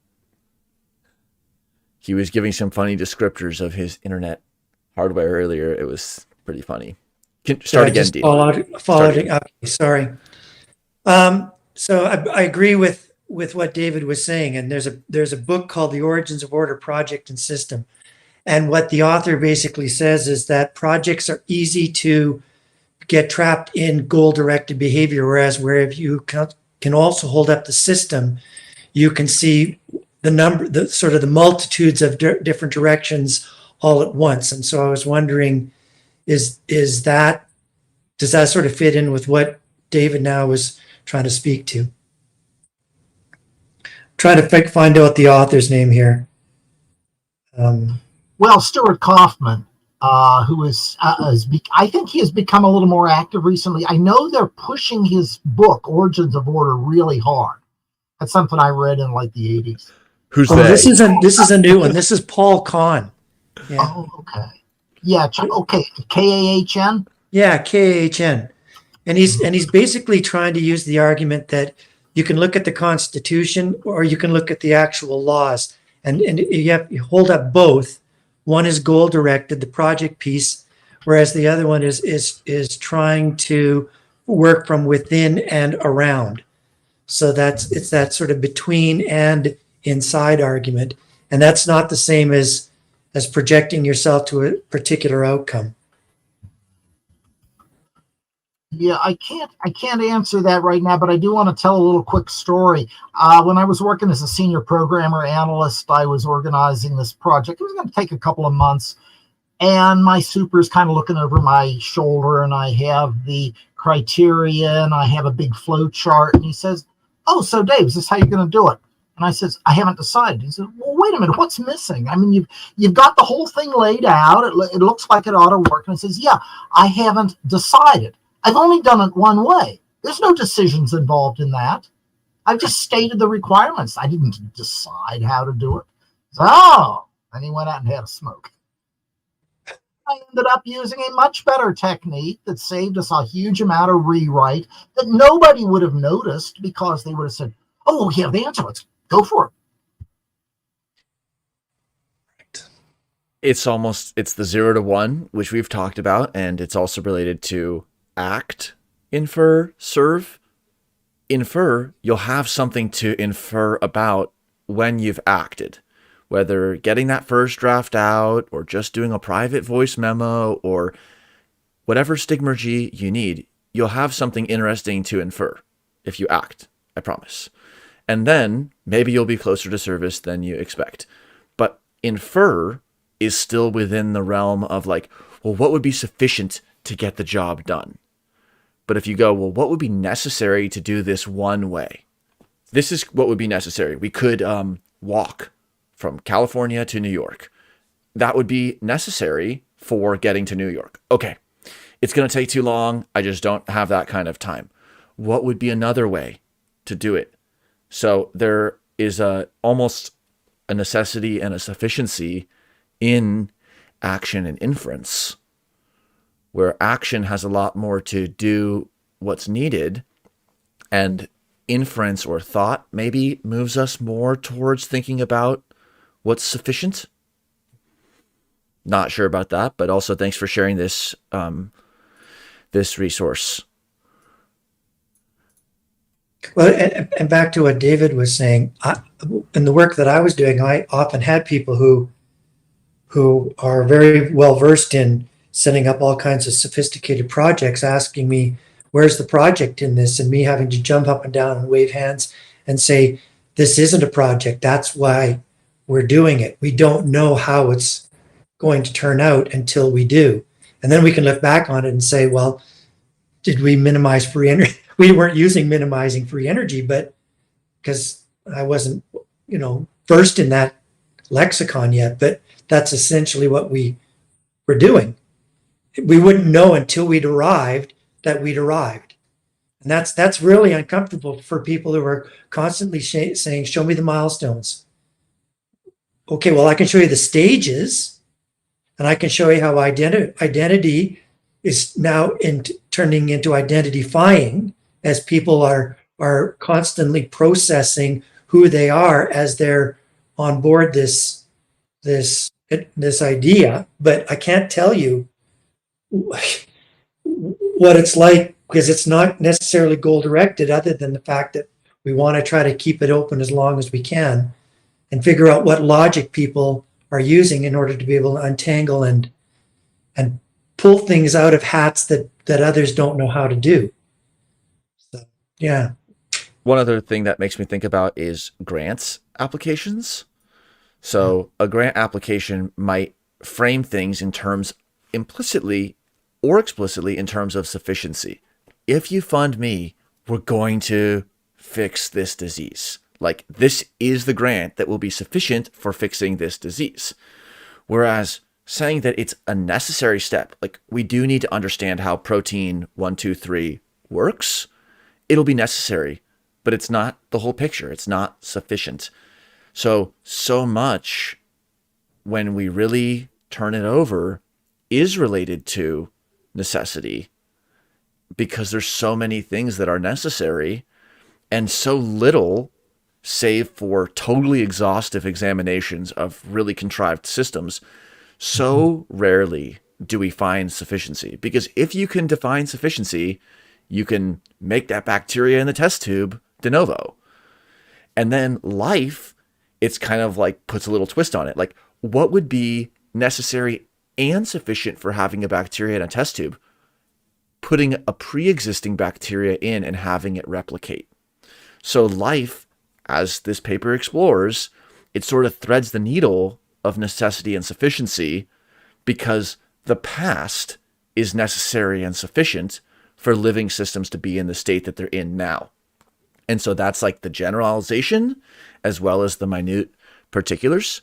A: He was giving some funny descriptors of his internet hardware earlier. It was pretty funny. Start again, Dean.
B: Followed. Okay, sorry. So I agree with what David was saying, and there's a book called The Origins of Order, Project and System. And what the author basically says is that projects are easy to get trapped in goal-directed behavior, whereas where if you can also hold up the system, you can see the sort of the multitudes of different directions all at once. And so I was wondering, does that sort of fit in with what David now was trying to speak to? Trying to find out the author's name here.
C: Well, Stuart Kaufman, who I think he has become a little more active recently. I know they're pushing his book, Origins of Order, really hard. That's something I read in like the 80s.
A: Who's that?
B: This is a new one. This is Paul Kahn. Yeah.
C: Oh, okay. Yeah, okay. Kahn?
B: Yeah, Kahn. And he's basically trying to use the argument that you can look at the Constitution or you can look at the actual laws. And you hold up both. One is goal directed, the project piece, whereas the other one is trying to work from within and around. So it's that sort of between and inside argument. And that's not the same as projecting yourself to a particular outcome.
C: Yeah, I can't answer that right now, but I do want to tell a little quick story. When I was working as a senior programmer analyst, I was organizing this project. It was going to take a couple of months, and my super is kind of looking over my shoulder, and I have the criteria, and I have a big flow chart, and he says, "Oh, so Dave, is this how you're going to do it?" And I says, "I haven't decided." He said, "Well, wait a minute, what's missing? I mean, you've got the whole thing laid out. It looks like it ought to work." And I says, "Yeah, I haven't decided. I've only done it one way. There's no decisions involved in that. I've just stated the requirements. I didn't decide how to do it." So, and he went out and had a smoke. I ended up using a much better technique that saved us a huge amount of rewrite that nobody would have noticed because they would have said, "Oh, we have the answer. Let's go for it."
A: It's the 0 to 1, which we've talked about, and it's also related to act, infer, serve. Infer, you'll have something to infer about when you've acted, whether getting that first draft out or just doing a private voice memo or whatever stigmergy you need. You'll have something interesting to infer if you act, I promise. And then maybe you'll be closer to service than you expect. But infer is still within the realm of like, well, what would be sufficient to get the job done? But if you go, well, what would be necessary to do this one way? This is what would be necessary. We could walk from California to New York. That would be necessary for getting to New York. Okay, it's going to take too long. I just don't have that kind of time. What would be another way to do it? So there is almost a necessity and a sufficiency in action and inference, where action has a lot more to do what's needed, and inference or thought maybe moves us more towards thinking about what's sufficient. Not sure about that, but also thanks for sharing this this resource.
B: Well, and back to what David was saying, in the work that I was doing, I often had people who are very well versed in setting up all kinds of sophisticated projects asking me, where's the project in this? And me having to jump up and down and wave hands and say, this isn't a project. That's why we're doing it. We don't know how it's going to turn out until we do. And then we can look back on it and say, well, did we minimize free energy? We weren't using minimizing free energy, but because I wasn't, versed in that lexicon yet, but that's essentially what we were doing. We wouldn't know until we'd arrived that we'd arrived. And that's really uncomfortable for people who are constantly saying, show me the milestones. Okay, well, I can show you the stages, and I can show you how identity is now turning into identifying, as people are constantly processing who they are as they're on board this idea. But I can't tell you what it's like, because it's not necessarily goal directed, other than the fact that we want to try to keep it open as long as we can and figure out what logic people are using in order to be able to untangle and pull things out of hats that others don't know how to do. So, yeah.
A: One other thing that makes me think about is grants applications. So a grant application might frame things in terms implicitly or explicitly in terms of sufficiency. If you fund me, we're going to fix this disease. Like, this is the grant that will be sufficient for fixing this disease. Whereas saying that it's a necessary step, like, we do need to understand how protein 123 works. It'll be necessary, but it's not the whole picture. It's not sufficient. So much, when we really turn it over, is related to necessity, because there's so many things that are necessary and so little, save for totally exhaustive examinations of really contrived systems. So rarely do we find sufficiency, because if you can define sufficiency, you can make that bacteria in the test tube de novo. And then life, it's kind of like puts a little twist on it. Like, what would be necessary and sufficient for having a bacteria in a test tube? Putting a pre-existing bacteria in and having it replicate. So life, as this paper explores, it sort of threads the needle of necessity and sufficiency, because the past is necessary and sufficient for living systems to be in the state that they're in now. And so that's like the generalization as well as the minute particulars.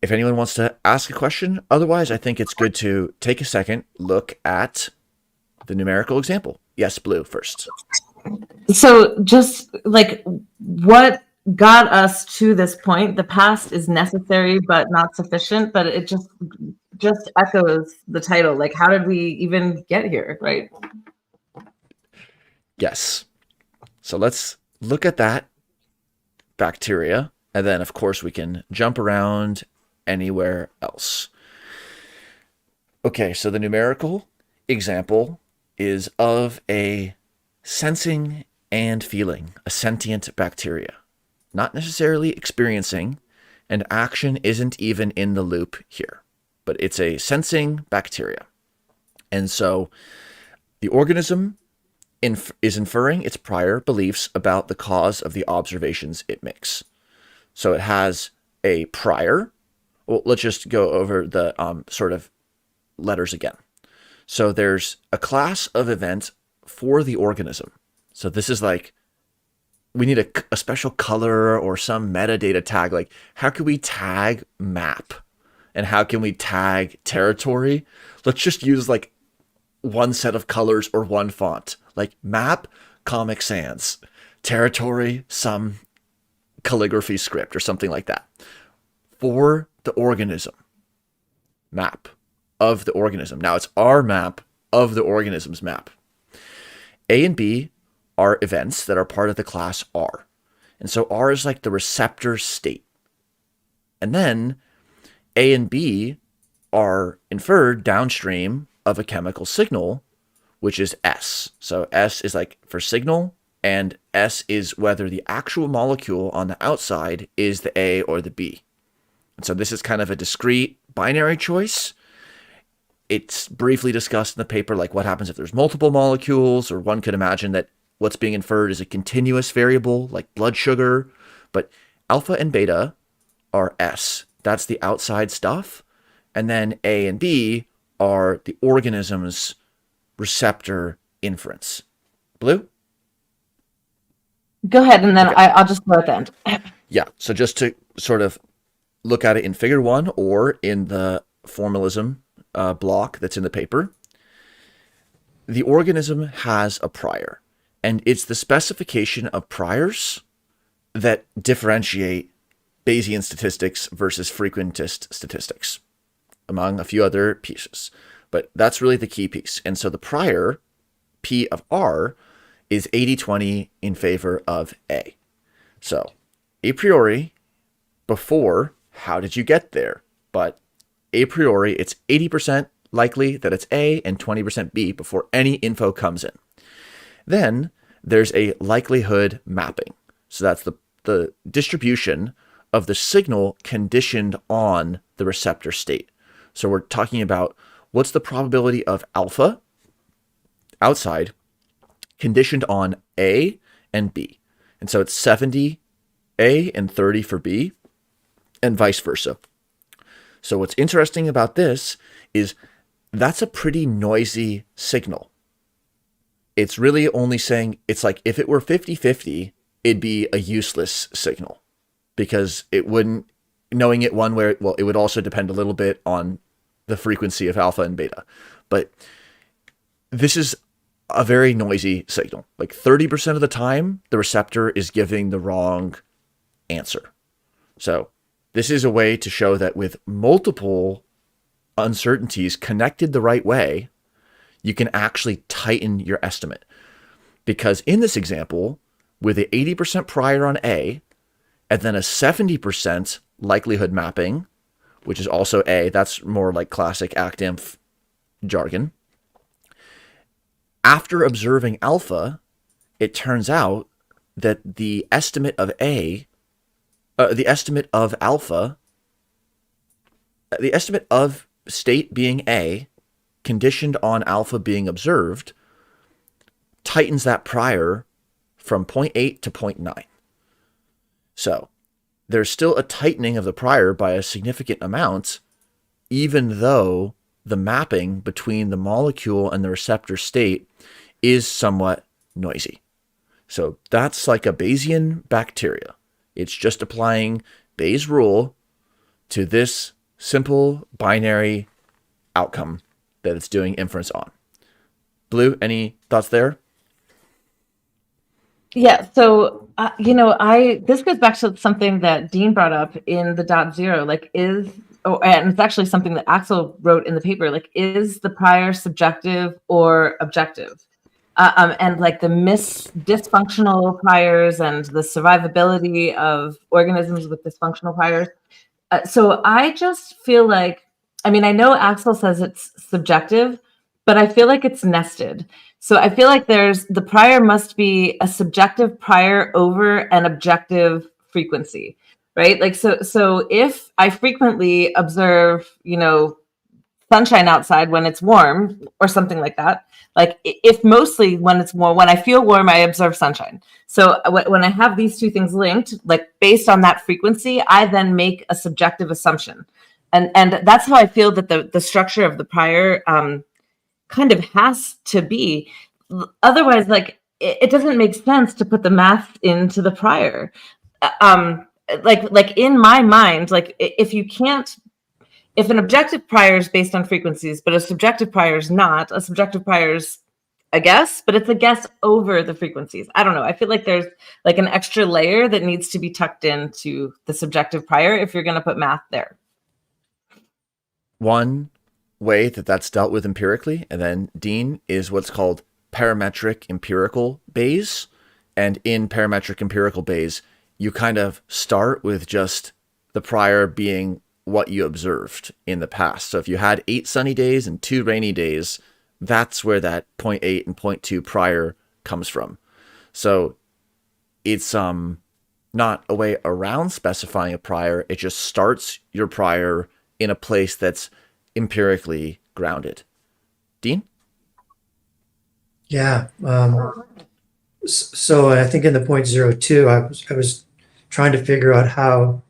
A: If anyone wants to ask a question, otherwise I think it's good to take a second, look at the numerical example. Yes, Blue first.
D: So just like, what got us to this point? The past is necessary but not sufficient, but it just echoes the title. Like, how did we even get here, right?
A: Yes. So let's look at that bacteria, and then of course we can jump around anywhere else. Okay, so the numerical example is of a sensing and feeling, a sentient bacteria, not necessarily experiencing, and action isn't even in the loop here, but it's a sensing bacteria. And so the organism is inferring its prior beliefs about the cause of the observations it makes. So it has a prior. Well, let's just go over the sort of letters again. So there's a class of event for the organism. So this is like, we need a special color or some metadata tag. Like, how can we tag map? And how can we tag territory? Let's just use like one set of colors or one font. Like map, Comic Sans. Territory, some calligraphy script or something like that. For the organism. Map of the organism. Now it's our map of the organism's map. A and B are events that are part of the class R. And so R is like the receptor state. And then A and B are inferred downstream of a chemical signal, which is S. So S is like for signal, and S is whether the actual molecule on the outside is the A or the B. And so this is kind of a discrete binary choice. It's briefly discussed in the paper, like what happens if there's multiple molecules, or one could imagine that what's being inferred is a continuous variable like blood sugar. But alpha and beta are S. That's the outside stuff. And then A and B are the organism's receptor inference. Blue?
D: Go ahead, and then
A: Okay.
D: I'll just go at the end.
A: Yeah, so just to sort of look at it in figure 1 or in the formalism block that's in the paper, the organism has a prior, and it's the specification of priors that differentiate Bayesian statistics versus frequentist statistics, among a few other pieces. But that's really the key piece. And so the prior, P of R, is 80-20 in favor of A. So a priori, before, how did you get there? But a priori, it's 80% likely that it's A and 20% B before any info comes in. Then there's a likelihood mapping. So that's the distribution of the signal conditioned on the receptor state. So we're talking about what's the probability of alpha outside conditioned on A and B. And so it's 70 A and 30 for B, and vice versa. So what's interesting about this is that's a pretty noisy signal. It's really only saying, it's like if it were 50-50, it'd be a useless signal, because it wouldn't, knowing it one way, well, it would also depend a little bit on the frequency of alpha and beta. But this is a very noisy signal. Like 30% of the time, the receptor is giving the wrong answer. So this is a way to show that with multiple uncertainties connected the right way, you can actually tighten your estimate. Because in this example, with an 80% prior on A, and then a 70% likelihood mapping, which is also A, that's more like classic ActInf jargon. After observing alpha, it turns out that the estimate of A, the estimate of alpha, the estimate of state being A, conditioned on alpha being observed, tightens that prior from 0.8 to 0.9. So there's still a tightening of the prior by a significant amount, even though the mapping between the molecule and the receptor state is somewhat noisy. So that's like a Bayesian bacteria. It's just applying Bayes' rule to this simple binary outcome that it's doing inference on. Blue, any thoughts there?
D: Yeah, so this goes back to something that Dean brought up in the .0. Like, and it's actually something that Axel wrote in the paper. Like, is the prior subjective or objective? And like the dysfunctional priors and the survivability of organisms with dysfunctional priors. So I just feel like, I mean, I know Axel says it's subjective, but I feel like it's nested. So I feel like the prior must be a subjective prior over an objective frequency, right? Like, so if I frequently observe, sunshine outside when it's warm or something like that. Like if mostly when it's warm, when I feel warm, I observe sunshine. So when I have these two things linked, like based on that frequency, I then make a subjective assumption. And that's how I feel that the structure of the prior kind of has to be. Otherwise, like it doesn't make sense to put the math into the prior. Like in my mind, like if an objective prior is based on frequencies, but a subjective prior is not, a subjective prior is a guess, but it's a guess over the frequencies. I don't know. I feel like there's like an extra layer that needs to be tucked into the subjective prior if you're going to put math there.
A: One way that that's dealt with empirically, and then Dean, is what's called parametric empirical Bayes. And in parametric empirical Bayes, you kind of start with just the prior being what you observed in the past. So if you had 8 sunny days and 2 rainy days, that's where that 0.8 and 0.2 prior comes from. So it's not a way around specifying a prior. It just starts your prior in a place that's empirically grounded. Dean?
B: Yeah. So I think in the 0.02, I was trying to figure out how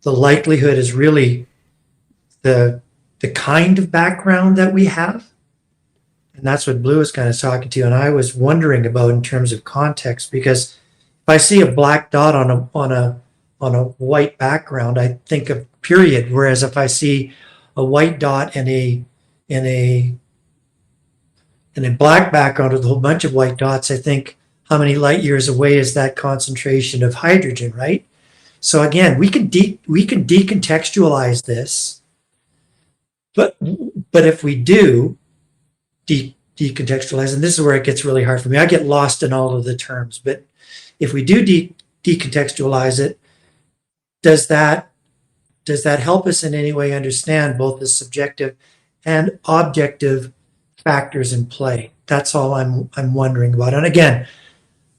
B: the likelihood is really the kind of background that we have. And that's what Blue was kind of talking to. And I was wondering about in terms of context, because if I see a black dot on a white background, I think of period. Whereas if I see a white dot in a black background with a whole bunch of white dots, I think how many light years away is that concentration of hydrogen, right? So again, we can decontextualize this, but if we do decontextualize, and this is where it gets really hard for me. I get lost in all of the terms, but if we do decontextualize it, does that help us in any way understand both the subjective and objective factors in play? That's all I'm wondering about. And again,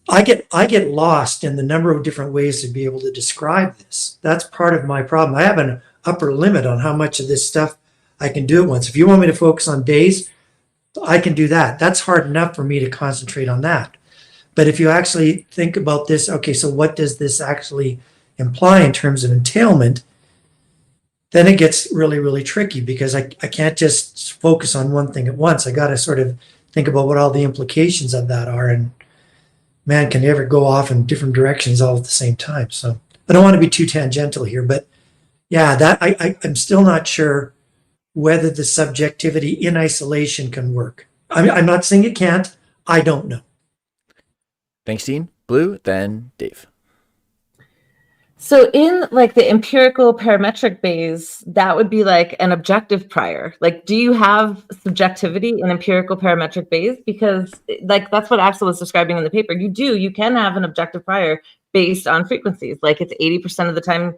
B: I get lost in the number of different ways to be able to describe this. That's part of my problem. I have an upper limit on how much of this stuff I can do at once. If you want me to focus on days, I can do that. That's hard enough for me to concentrate on that. But if you actually think about this, okay, so what does this actually imply in terms of entailment? Then it gets really, really tricky, because I can't just focus on one thing at once. I got to sort of think about what all the implications of that are. And man, can you ever go off in different directions all at the same time? So I don't want to be too tangential here, but yeah, that I'm still not sure whether the subjectivity in isolation can work. I'm not saying it can't. I don't know.
A: Thanks, Dean. Blue, then Dave.
D: So in like the empirical parametric Bayes, that would be like an objective prior. Like, do you have subjectivity in empirical parametric Bayes? Because like that's what Axel was describing in the paper. You can have an objective prior based on frequencies. Like it's 80% of the time,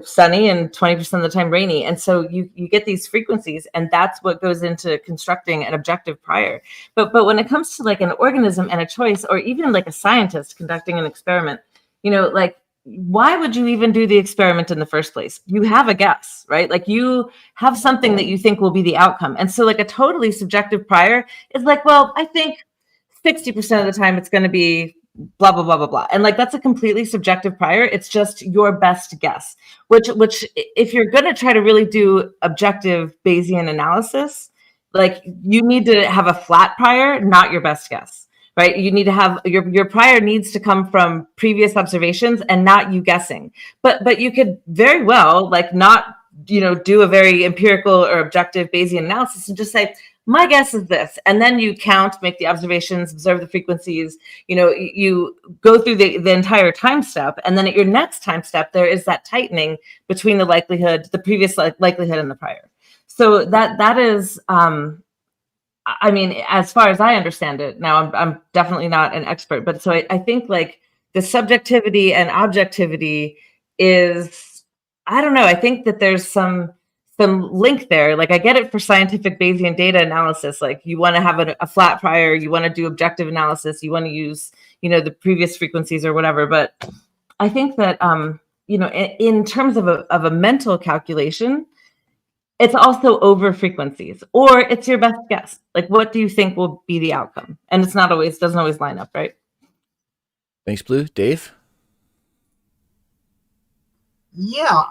D: sunny and 20% of the time rainy. And so you get these frequencies, and that's what goes into constructing an objective prior. But when it comes to like an organism and a choice, or even like a scientist conducting an experiment, like, why would you even do the experiment in the first place? You have a guess, right? Like you have something that you think will be the outcome. And so like a totally subjective prior is like, well, I think 60% of the time it's going to be blah, blah, blah, blah, blah. And like, that's a completely subjective prior. It's just your best guess, which if you're going to try to really do objective Bayesian analysis, like you need to have a flat prior, not your best guess. Right? You need to have your prior needs to come from previous observations and not you guessing. But you could very well like not, do a very empirical or objective Bayesian analysis and just say, my guess is this. And then you count, make the observations, observe the frequencies, you go through the entire time step. And then at your next time step, there is that tightening between the previous likelihood and the prior. So that is, as far as I understand it, now I'm definitely not an expert, but so I think like the subjectivity and objectivity is, I don't know, I think that there's some link there. Like I get it for scientific Bayesian data analysis, like you want to have a flat prior, you want to do objective analysis, you want to use, the previous frequencies or whatever. But I think that, in terms of a mental calculation, it's also over frequencies, or it's your best guess. Like, what do you think will be the outcome? And it's not always, doesn't always line up, right?
A: Thanks, Blue. Dave?
C: Yeah,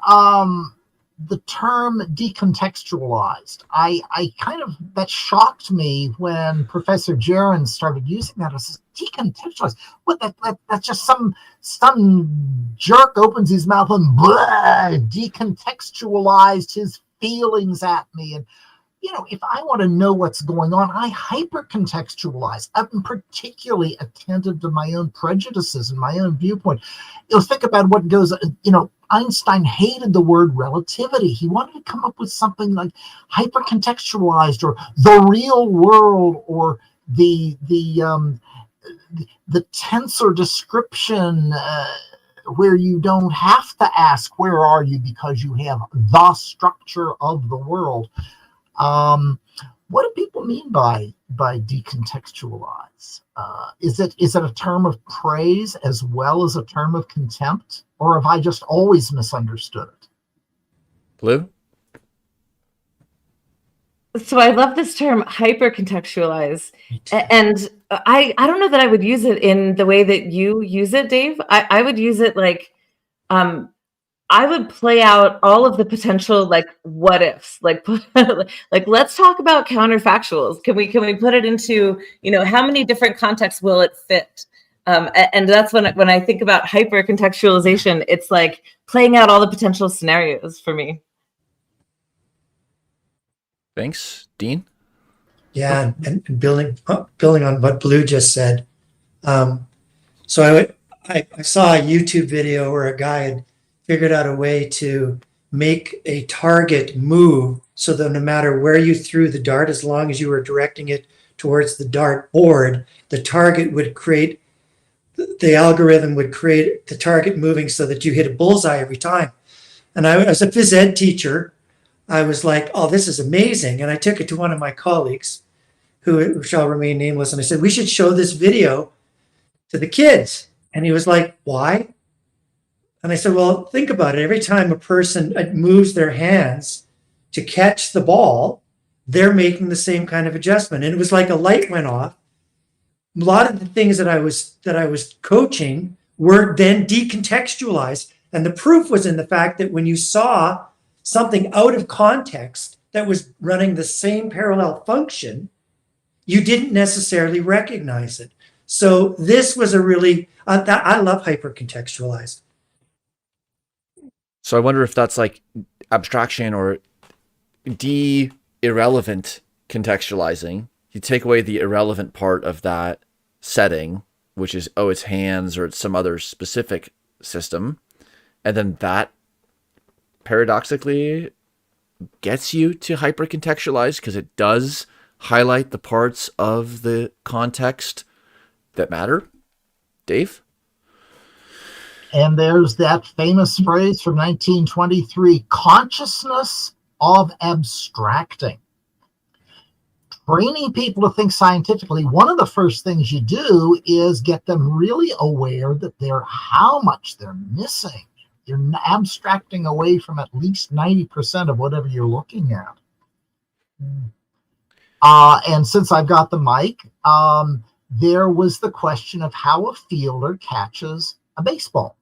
C: the term decontextualized. I kind of, that shocked me when Professor Jaron started using that. I says, decontextualized. What, that's just some jerk opens his mouth and blah, decontextualized his feelings at me. And you know, if I want to know what's going on, I hypercontextualize. I'm particularly attentive to my own prejudices and my own viewpoint. You know, think about what goes, you know, Einstein hated the word relativity. He wanted to come up with something like hypercontextualized or the real world or the tensor description where you don't have to ask, where are you? Because you have the structure of the world. What do people mean by decontextualize? Is it a term of praise as well as a term of contempt, or have I just always misunderstood it?
A: Blue?
D: So I love this term hypercontextualize, and I don't know that I would use it in the way that you use it, Dave. I would use it like I would play out all of the potential, like, what ifs, like let's talk about counterfactuals. Can we put it into, you know, how many different contexts will it fit? And that's when I think about hyper contextualization, it's like playing out all the potential scenarios for me.
A: Thanks. Dean?
B: Yeah, and building on what Blue just said. So I saw a YouTube video where a guy had figured out a way to make a target move so that no matter where you threw the dart, as long as you were directing it towards the dart board, the target would create, the algorithm would create the target moving so that you hit a bullseye every time. And I, as a phys ed teacher, I was like, oh, this is amazing. And I took it to one of my colleagues who shall remain nameless. And I said, we should show this video to the kids. And he was like, why? And I said, well, think about it. Every time a person moves their hands to catch the ball, they're making the same kind of adjustment. And it was like a light went off. A lot of the things that I was coaching were then decontextualized. And the proof was in the fact that when you saw something out of context that was running the same parallel function, you didn't necessarily recognize it. So this was a really, I love hypercontextualized.
A: So I wonder if that's like abstraction or irrelevant contextualizing. You take away the irrelevant part of that setting, which is, oh, it's hands or it's some other specific system. And then that paradoxically gets you to hypercontextualize because it does highlight the parts of the context that matter. Dave?
C: And there's that famous phrase from 1923, consciousness of abstracting. Training people to think scientifically, one of the first things you do is get them really aware that how much they're missing. You're abstracting away from at least 90% of whatever you're looking at. And since I've got the mic, there was the question of how a fielder catches a baseball,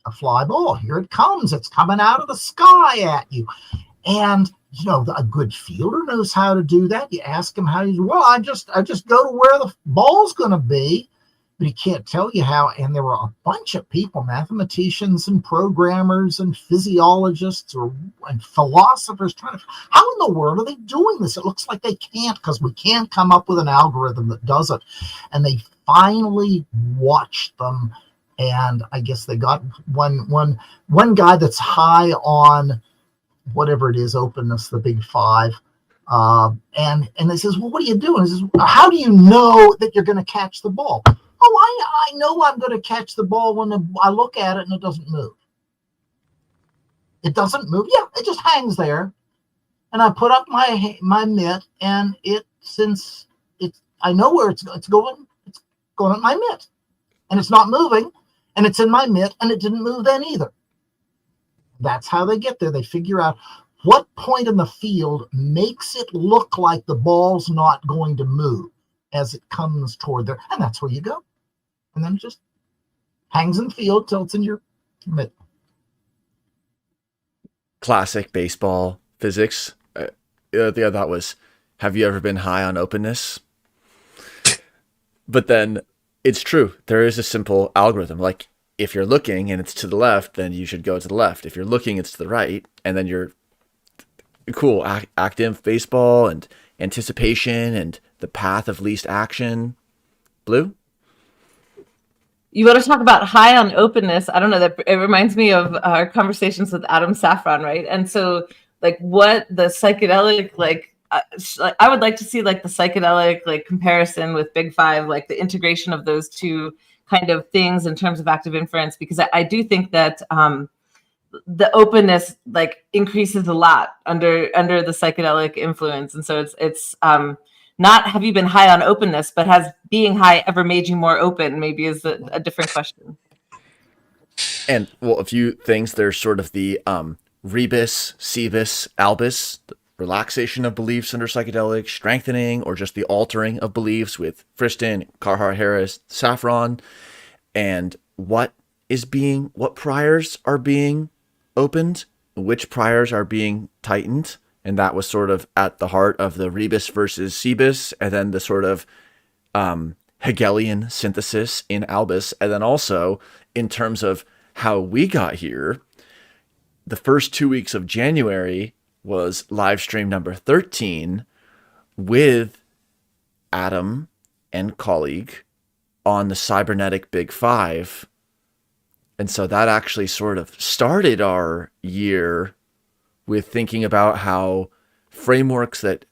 C: a fly ball. Here it comes. It's coming out of the sky at you. And, you know, a good fielder knows how to do that. You ask him how you, well, I just go to where the ball's going to be, but he can't tell you how. And there were a bunch of people, mathematicians and programmers and physiologists and philosophers trying to, how in the world are they doing this? It looks like they can't because we can't come up with an algorithm that does it. And they finally watched them. And I guess they got one guy that's high on whatever it is, openness, the big five. And they says, well, what are you doing? He says, how do you know that you're going to catch the ball? Oh, I know I'm going to catch the ball when I look at it and it doesn't move. It doesn't move. Yeah, it just hangs there. And I put up my mitt, and since I know where it's going at my mitt. And it's not moving, and it's in my mitt, and it didn't move then either. That's how they get there. They figure out What point in the field makes it look like the ball's not going to move as it comes toward there? And that's where you go. And then it just hangs in the field till it's in your middle.
A: Classic baseball physics. The other thought was, have you ever been high on openness? But then it's true. There is a simple algorithm. Like if you're looking and it's to the left, then you should go to the left. If you're looking, it's to the right. And then you're cool. ActInf baseball and anticipation and the path of least action. Blue?
D: You want to talk about high on openness? I don't know, that it reminds me of our conversations with Adam Safran, right? And so like what the psychedelic, I would like to see like the psychedelic like comparison with Big Five, like the integration of those two kind of things in terms of active inference, because I do think that the openness like increases a lot under the psychedelic influence. And so it's not have you been high on openness, but has being high ever made you more open, maybe is a different question.
A: And well, a few things. There's sort of the rebus, cebus, albus, the relaxation of beliefs under psychedelics, strengthening or just the altering of beliefs with Friston, Carhart Harris, Safran, and what priors are being opened, which priors are being tightened. And that was sort of at the heart of the rebus versus cebus, and then the sort of Hegelian synthesis in albus. And then also in terms of how we got here, the first 2 weeks of January was live stream number 13 with Adam and colleague on the cybernetic Big Five. And so that actually sort of started our year with thinking about how frameworks that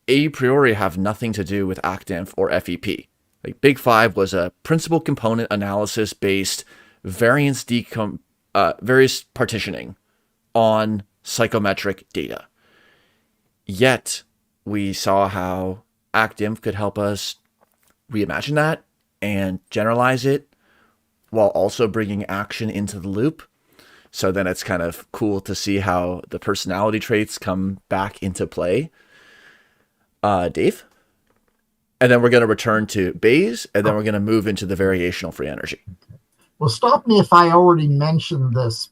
A: a priori have nothing to do with ActInf or FEP. Like Big Five was a principal component analysis based variance various partitioning on psychometric data. Yet we saw how ActInf could help us reimagine that and generalize it while also bringing action into the loop. So then it's kind of cool to see how the personality traits come back into play. Dave? And then we're going to return to Bayes, and then we're going to move into the variational free energy.
C: Well, stop me if I already mentioned this,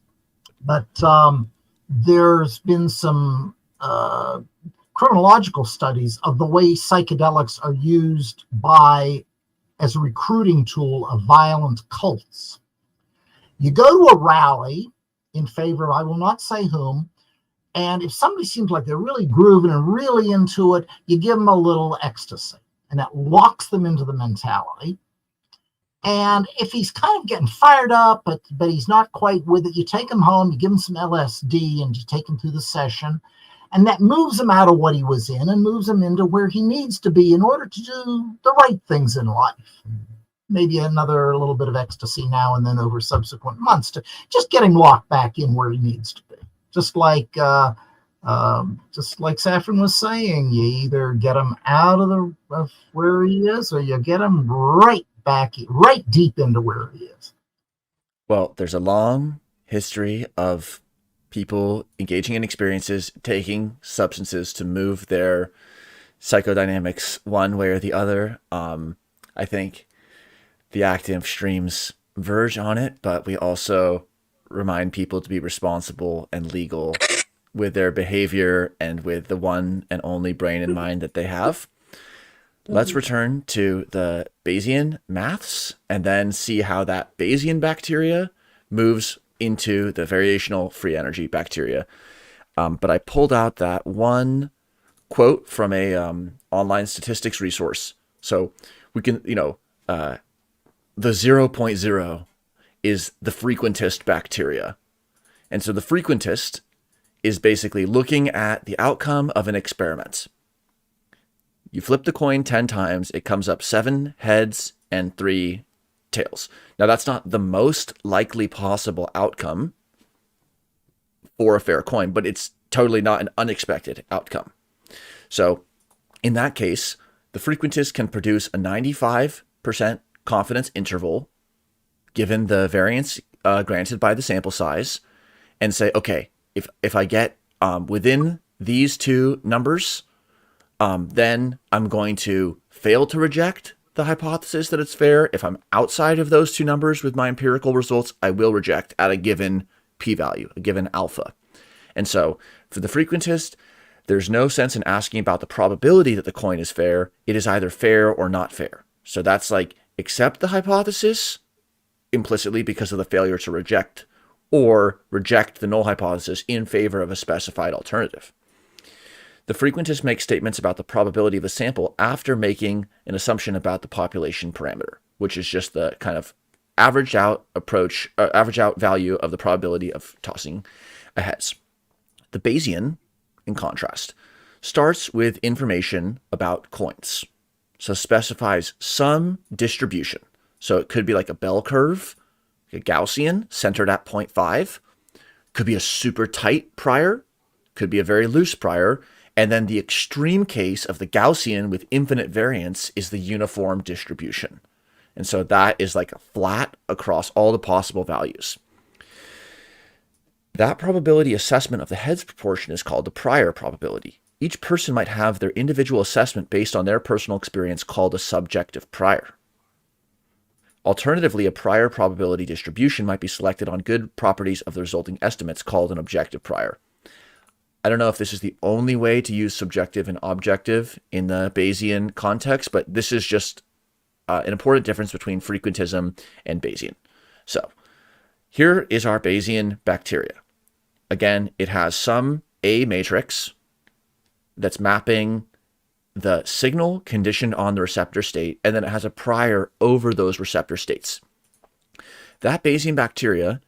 C: but there's been some chronological studies of the way psychedelics are used as a recruiting tool of violent cults. You go to a rally in favor of, I will not say whom, and if somebody seems like they're really grooving and really into it, you give them a little ecstasy, and that locks them into the mentality. And if he's kind of getting fired up, but he's not quite with it, you take him home, you give him some LSD, and you take him through the session. And that moves him out of what he was in and moves him into where he needs to be in order to do the right things in life. Maybe another little bit of ecstasy now and then over subsequent months to just get him locked back in where he needs to be. Just like Safran was saying, you either get him out of where he is, or you get him right deep into where he is.
A: Well, there's a long history of people engaging in experiences, taking substances to move their psychodynamics one way or the other. I think the ActInf streams verge on it, but we also remind people to be responsible and legal with their behavior and with the one and only brain and mind that they have. Let's return to the Bayesian maths and then see how that Bayesian bacteria moves into the variational free energy bacteria. But I pulled out that one quote from a online statistics resource. So we can, the 0.0 is the frequentist bacteria. And so the frequentist is basically looking at the outcome of an experiment. You flip the coin 10 times, it comes up 7 heads and 3 tails. Now, that's not the most likely possible outcome for a fair coin, but it's totally not an unexpected outcome. So in that case, the frequentist can produce a 95% confidence interval given the variance granted by the sample size and say, okay, if I get within these two numbers, then I'm going to fail to reject the hypothesis that it's fair. If I'm outside of those two numbers with my empirical results, I will reject at a given p-value, a given alpha. And so for the frequentist, there's no sense in asking about the probability that the coin is fair. It is either fair or not fair. So that's like accept the hypothesis implicitly because of the failure to reject, or reject the null hypothesis in favor of a specified alternative. The frequentist makes statements about the probability of a sample after making an assumption about the population parameter, which is just the kind of averaged out approach, average out value of the probability of tossing a heads. The Bayesian, in contrast, starts with information about coins. So specifies some distribution. So it could be like a bell curve, a Gaussian centered at 0.5, could be a super tight prior, could be a very loose prior, and then the extreme case of the Gaussian with infinite variance is the uniform distribution. And so that is like a flat across all the possible values. That probability assessment of the heads proportion is called the prior probability. Each person might have their individual assessment based on their personal experience called a subjective prior. Alternatively, a prior probability distribution might be selected on good properties of the resulting estimates called an objective prior. I don't know if this is the only way to use subjective and objective in the Bayesian context, but this is just an important difference between frequentism and Bayesian. So here is our Bayesian bacteria. Again, it has some A matrix that's mapping the signal conditioned on the receptor state, and then it has a prior over those receptor states. That Bayesian bacteria,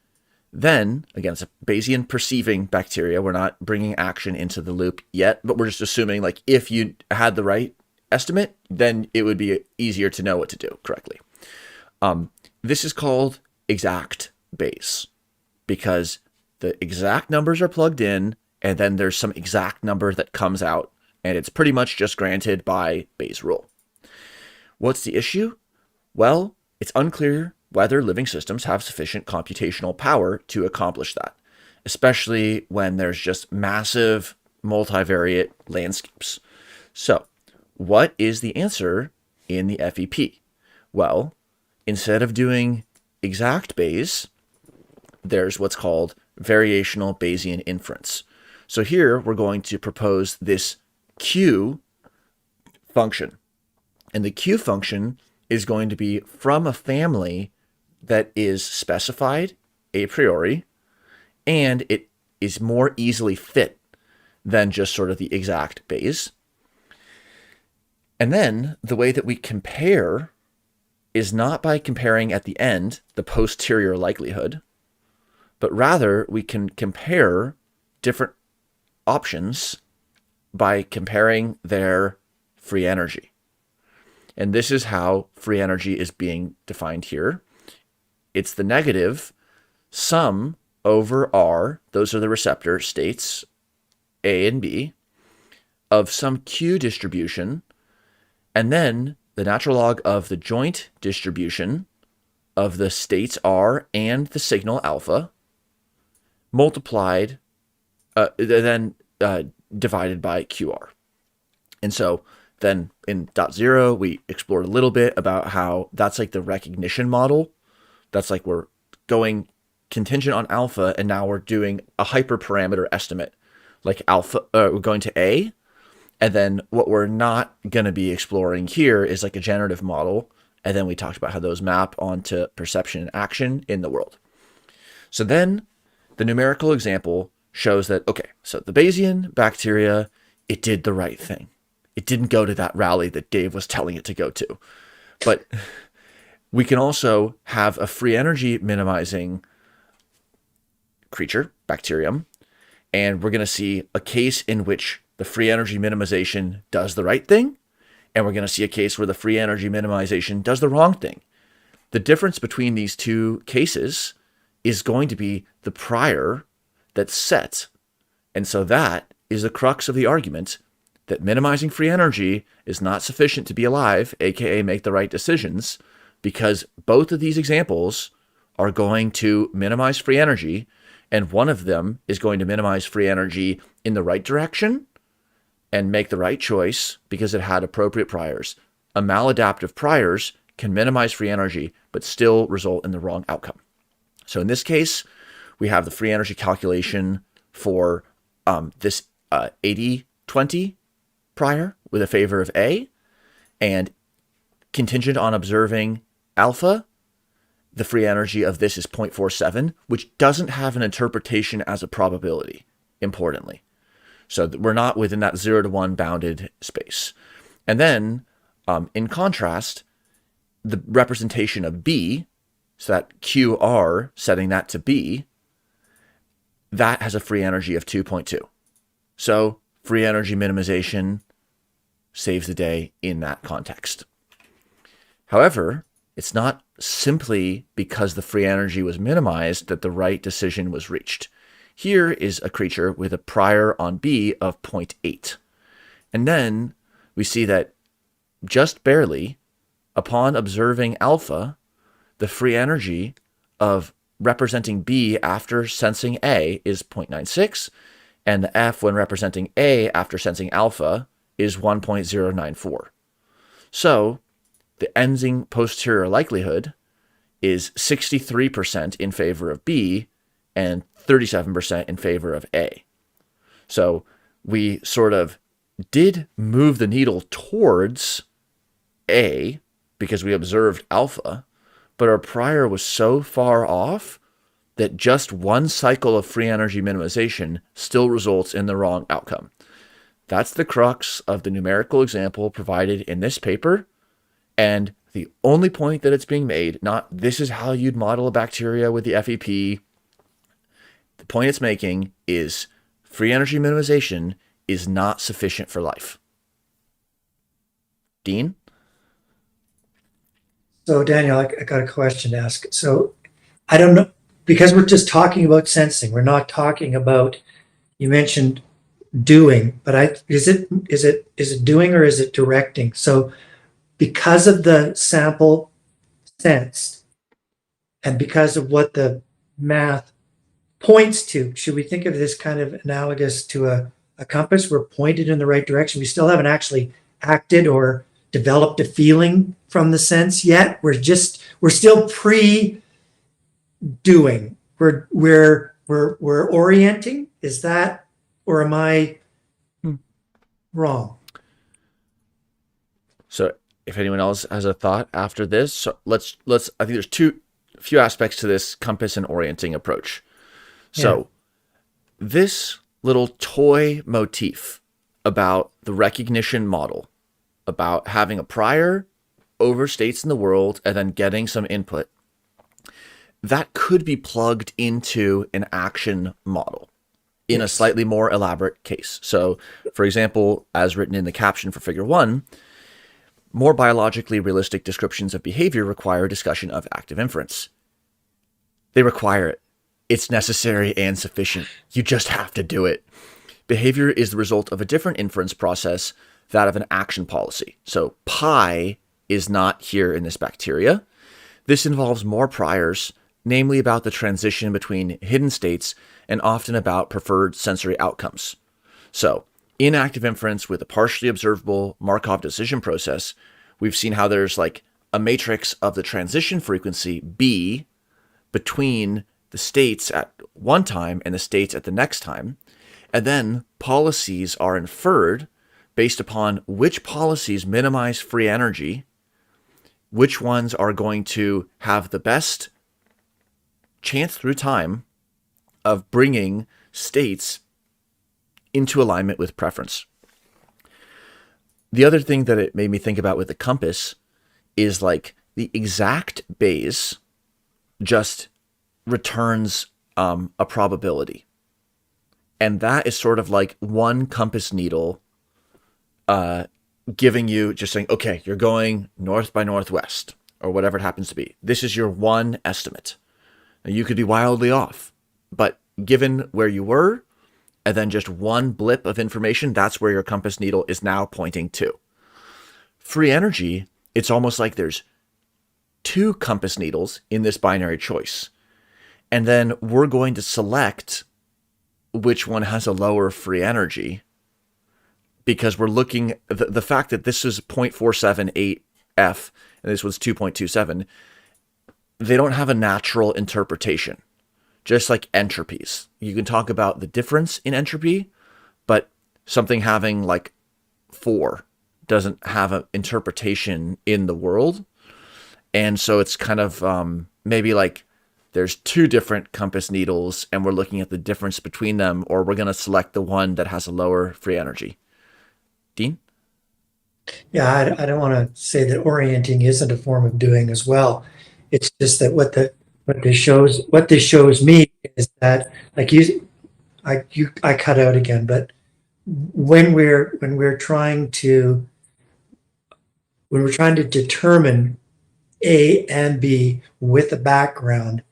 A: then, again, it's a Bayesian perceiving bacteria. We're not bringing action into the loop yet, but we're just assuming like if you had the right estimate, then it would be easier to know what to do correctly. This is called exact Bayes because the exact numbers are plugged in, and then there's some exact number that comes out, and it's pretty much just granted by Bayes' rule. What's the issue? Well, it's unclear whether living systems have sufficient computational power to accomplish that, especially when there's just massive multivariate landscapes. So, what is the answer in the FEP? Well, instead of doing exact Bayes, there's what's called variational Bayesian inference. So here we're going to propose this Q function. And the Q function is going to be from a family that is specified a priori, and it is more easily fit than just sort of the exact Bayes. And then the way that we compare is not by comparing at the end the posterior likelihood, but rather we can compare different options by comparing their free energy. And this is how free energy is being defined here. It's the negative sum over R, those are the receptor states, A and B, of some Q distribution, and then the natural log of the joint distribution of the states R and the signal alpha, multiplied, divided by QR. And so then in dot zero, we explored a little bit about how that's like the recognition model. That's like we're going contingent on alpha, and now we're doing a hyperparameter estimate, like alpha, we're going to A. And then what we're not going to be exploring here is like a generative model. And then we talked about how those map onto perception and action in the world. So then the numerical example shows that, okay, so the Bayesian bacteria, it did the right thing. It didn't go to that rally that Dave was telling it to go to. But we can also have a free energy minimizing creature, bacterium, and we're going to see a case in which the free energy minimization does the right thing, and we're going to see a case where the free energy minimization does the wrong thing. The difference between these two cases is going to be the prior that's set. And so that is the crux of the argument that minimizing free energy is not sufficient to be alive, aka make the right decisions, because both of these examples are going to minimize free energy, And one of them is going to minimize free energy in the right direction and make the right choice because it had appropriate priors. A maladaptive priors can minimize free energy, but still result in the wrong outcome. So in this case, we have the free energy calculation for this 80-20 prior with a favor of A, and contingent on observing alpha, the free energy of this is 0.47, which doesn't have an interpretation as a probability, importantly. So we're not within that 0 to 1 bounded space. And then, in contrast, the representation of B, so that QR, setting that to B, that has a free energy of 2.2. So free energy minimization saves the day in that context. However, it's not simply because the free energy was minimized that the right decision was reached. Here is a creature with a prior on B of 0.8. And then we see that just barely, upon observing alpha, the free energy of representing B after sensing A is 0.96, and the F when representing A after sensing alpha is 1.094. So the ending posterior likelihood is 63% in favor of B and 37% in favor of A. So we sort of did move the needle towards A because we observed alpha, but our prior was so far off that just one cycle of free energy minimization still results in the wrong outcome. That's the crux of the numerical example provided in this paper. And the only point that it's being made, not this is how you'd model a bacteria with the FEP. The point it's making is free energy minimization is not sufficient for life. Dean?
B: So Daniel, I got a question to ask. So I don't know, because we're just talking about sensing. We're not talking about, you mentioned doing, but is it doing or is it directing? So because of the sample sensed and because of what the math points to, should we think of this kind of analogous to a compass? We're pointed in the right direction. We still haven't actually acted or developed a feeling from the sense yet. We're still pre-doing. We're orienting. Is that, or am I wrong?
A: So if anyone else has a thought after this, so let's I think there's a few aspects to this compass and orienting approach. So this little toy motif about the recognition model, about having a prior over states in the world and then getting some input, that could be plugged into an action model in a slightly more elaborate case. So, for example, as written in the caption for Figure 1, more biologically realistic descriptions of behavior require discussion of active inference. They require it. It's necessary and sufficient. You just have to do it. Behavior is the result of a different inference process, that of an action policy. So pi is not here in this bacteria. This involves more priors, namely about the transition between hidden states and often about preferred sensory outcomes. So in active inference with a partially observable Markov decision process, we've seen how there's like a matrix of the transition frequency B between the states at one time and the states at the next time. And then policies are inferred based upon which policies minimize free energy, which ones are going to have the best chance through time of bringing states into alignment with preference. The other thing that it made me think about with the compass is like the exact Bayes just returns a probability. And that is sort of like one compass needle giving you, just saying, okay, you're going north by northwest or whatever it happens to be. This is your one estimate. Now, you could be wildly off, but given where you were and then just one blip of information, that's where your compass needle is now pointing to. Free energy, it's almost like there's two compass needles in this binary choice. And then we're going to select which one has a lower free energy, because we're looking, the fact that this is 0.478 F and this was 2.27, they don't have a natural interpretation, just like entropies. You can talk about the difference in entropy, but something having like 4 doesn't have an interpretation in the world. And so it's kind of maybe like there's 2 different compass needles and we're looking at the difference between them, or we're going to select the one that has a lower free energy. Dean?
B: Yeah, I don't want to say that orienting isn't a form of doing as well. It's just that what this shows me is that, like I cut out again, but when we're trying to determine A and B with a background,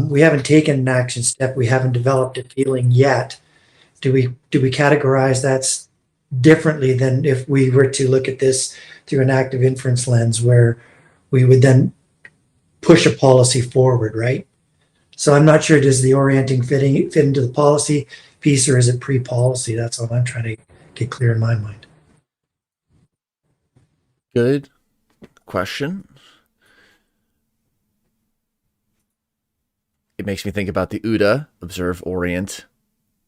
B: we haven't taken an action step. We haven't developed a feeling yet. Do we categorize that differently than if we were to look at this through an active inference lens, where we would then push a policy forward, right? So I'm not sure, does the orienting fit into the policy piece, or is it pre-policy? That's all I'm trying to get clear in my mind.
A: Good question. It makes me think about the OODA, observe, orient,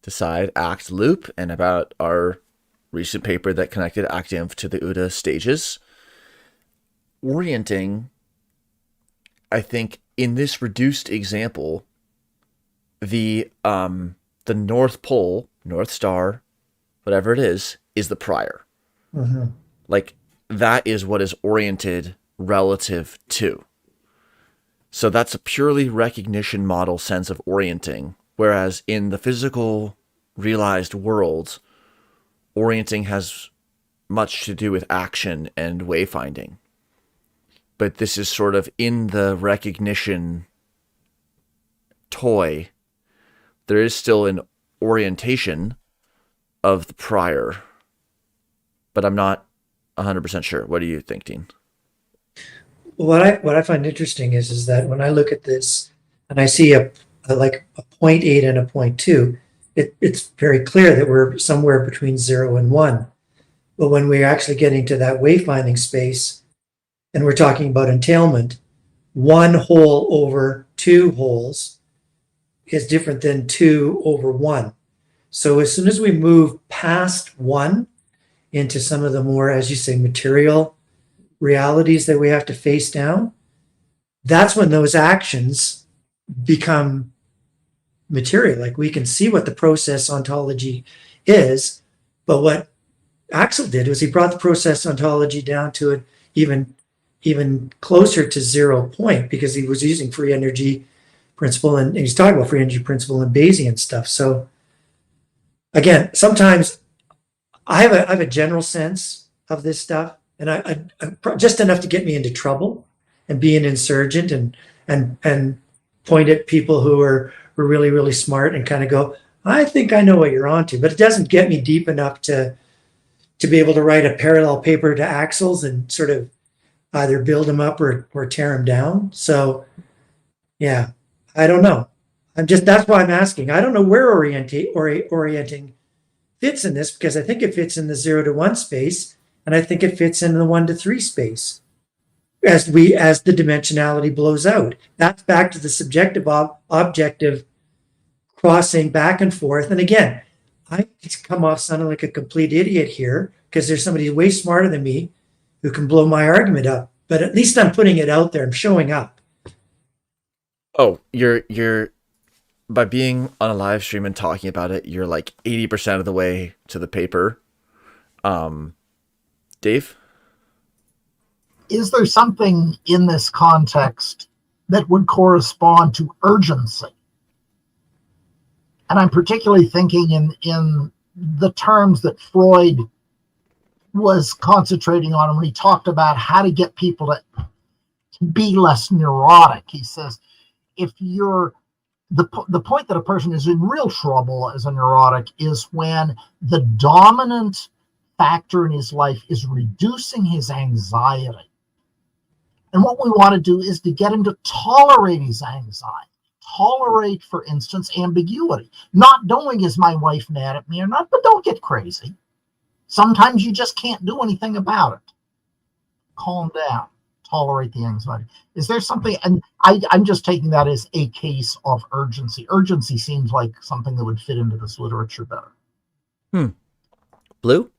A: decide, act loop, and about our recent paper that connected ActInf to the OODA stages. Orienting, I think in this reduced example, the North Pole, North Star, whatever it is the prior.
B: Mm-hmm.
A: Like, that is what is oriented relative to. So that's a purely recognition model sense of orienting. Whereas in the physical realized world, orienting has much to do with action and wayfinding. But this is sort of in the recognition toy. There is still an orientation of the prior, but I'm not 100% sure. What do you think, Dean?
B: What I find interesting is that when I look at this and I see a 0.8 and a 0.2, it's very clear that we're somewhere between 0 and 1. But when we're actually getting to that wayfinding space and we're talking about entailment, 1 hole over 2 holes is different than 2 over 1. So as soon as we move past 1 into some of the more, as you say, material realities that we have to face down, that's when those actions become material. Like, we can see what the process ontology is, but what Axel did was he brought the process ontology down to an even closer to 0 point, because he was using free energy principle, and he's talking about free energy principle and Bayesian stuff. So again, sometimes I have a general sense of this stuff, and I just enough to get me into trouble and be an insurgent and point at people who are really, really smart and kind of go, I think I know what you're onto, but it doesn't get me deep enough to be able to write a parallel paper to Axel's and sort of either build him up or tear him down. So yeah, I don't know. That's why I'm asking. I don't know where orienting fits in this, because I think it fits in the 0 to 1 space, and I think it fits in the 1 to 3 space as the dimensionality blows out. That's back to the subjective objective crossing back and forth. And again, I come off sounding like a complete idiot here, because there's somebody way smarter than me who can blow my argument up. But at least I'm putting it out there. I'm showing up.
A: Oh, you're by being on a live stream and talking about it, you're like 80% of the way to the paper. Dave?
C: Is there something in this context that would correspond to urgency? And I'm particularly thinking in the terms that Freud was concentrating on when he talked about how to get people to be less neurotic. He says, if you're the point that a person is in real trouble as a neurotic is when the dominant factor in his life is reducing his anxiety. And what we want to do is to get him to tolerate his anxiety, tolerate, for instance, ambiguity. Not knowing, is my wife mad at me or not, but don't get crazy. Sometimes you just can't do anything about it. Calm down. Tolerate the anxiety. Is there something, and I'm just taking that as a case of urgency. Urgency seems like something that would fit into this literature better.
A: Blue?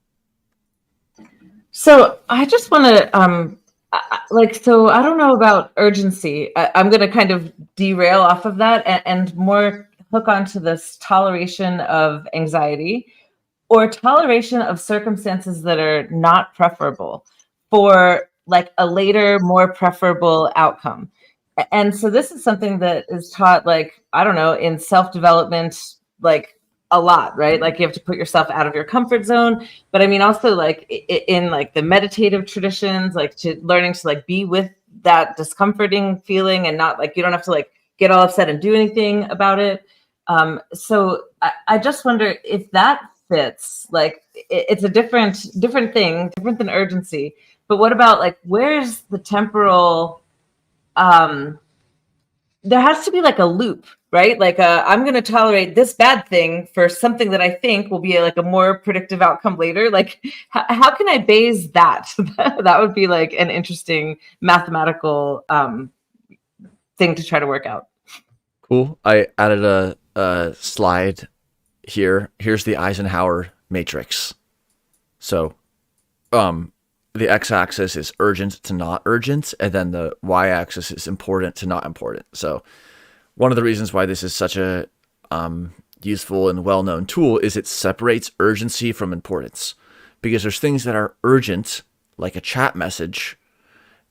D: So I just want to, so I don't know about urgency. I'm going to kind of derail off of that and more hook onto this toleration of anxiety or toleration of circumstances that are not preferable for like a later, more preferable outcome. And so this is something that is taught, like, I don't know, in self-development, like a lot, right? Like you have to put yourself out of your comfort zone. But I mean, also like in like the meditative traditions, like to learning to like be with that discomforting feeling and not like, you don't have to like get all upset and do anything about it. So I just wonder if that fits, like it's a different thing, different than urgency. But what about like, where's the temporal, there has to be like a loop, right? Like I'm going to tolerate this bad thing for something that I think will be like a more predictive outcome later. Like how can I base that? That would be like an interesting mathematical thing to try to work out.
A: Cool. I added a slide here. Here's the Eisenhower matrix. So the x-axis is urgent to not urgent, and then the y-axis is important to not important. So one of the reasons why this is such a useful and well-known tool is it separates urgency from importance. Because there's things that are urgent, like a chat message,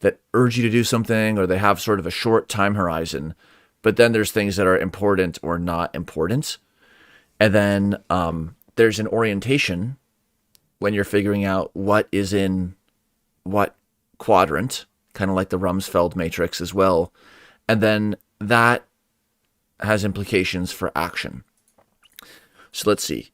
A: that urge you to do something, or they have sort of a short time horizon. But then there's things that are important or not important. And then there's an orientation when you're figuring out what is in what quadrant, kind of like the Rumsfeld matrix as well. And then that has implications for action. So let's see.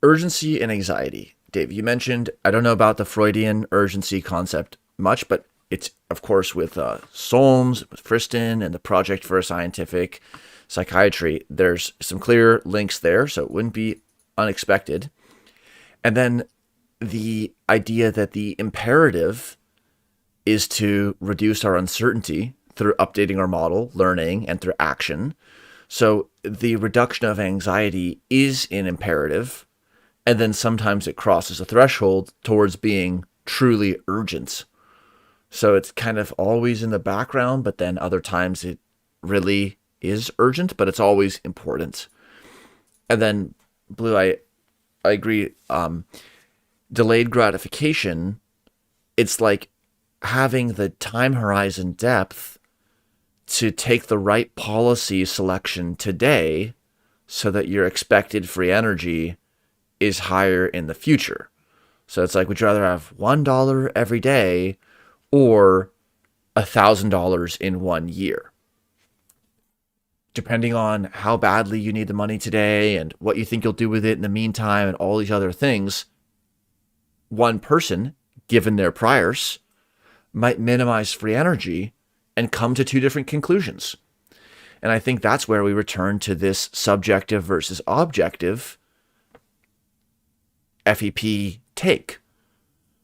A: Urgency and anxiety. Dave, you mentioned, I don't know about the Freudian urgency concept much, but it's, of course, with Solms, with Friston, and the Project for Scientific Psychiatry. There's some clear links there, so it wouldn't be unexpected. And then the idea that the imperative is to reduce our uncertainty through updating our model, learning, and through action. So the reduction of anxiety is an imperative, and then sometimes it crosses a threshold towards being truly urgent. So it's kind of always in the background, but then other times it really is urgent, but it's always important. And then, Blue, I agree. Delayed gratification, it's like having the time horizon depth to take the right policy selection today so that your expected free energy is higher in the future. So it's like, would you rather have $1 every day or $1,000 in 1 year? Depending on how badly you need the money today and what you think you'll do with it in the meantime and all these other things, one person, given their priors, might minimize free energy and come to two different conclusions. And I think that's where we return to this subjective versus objective FEP take,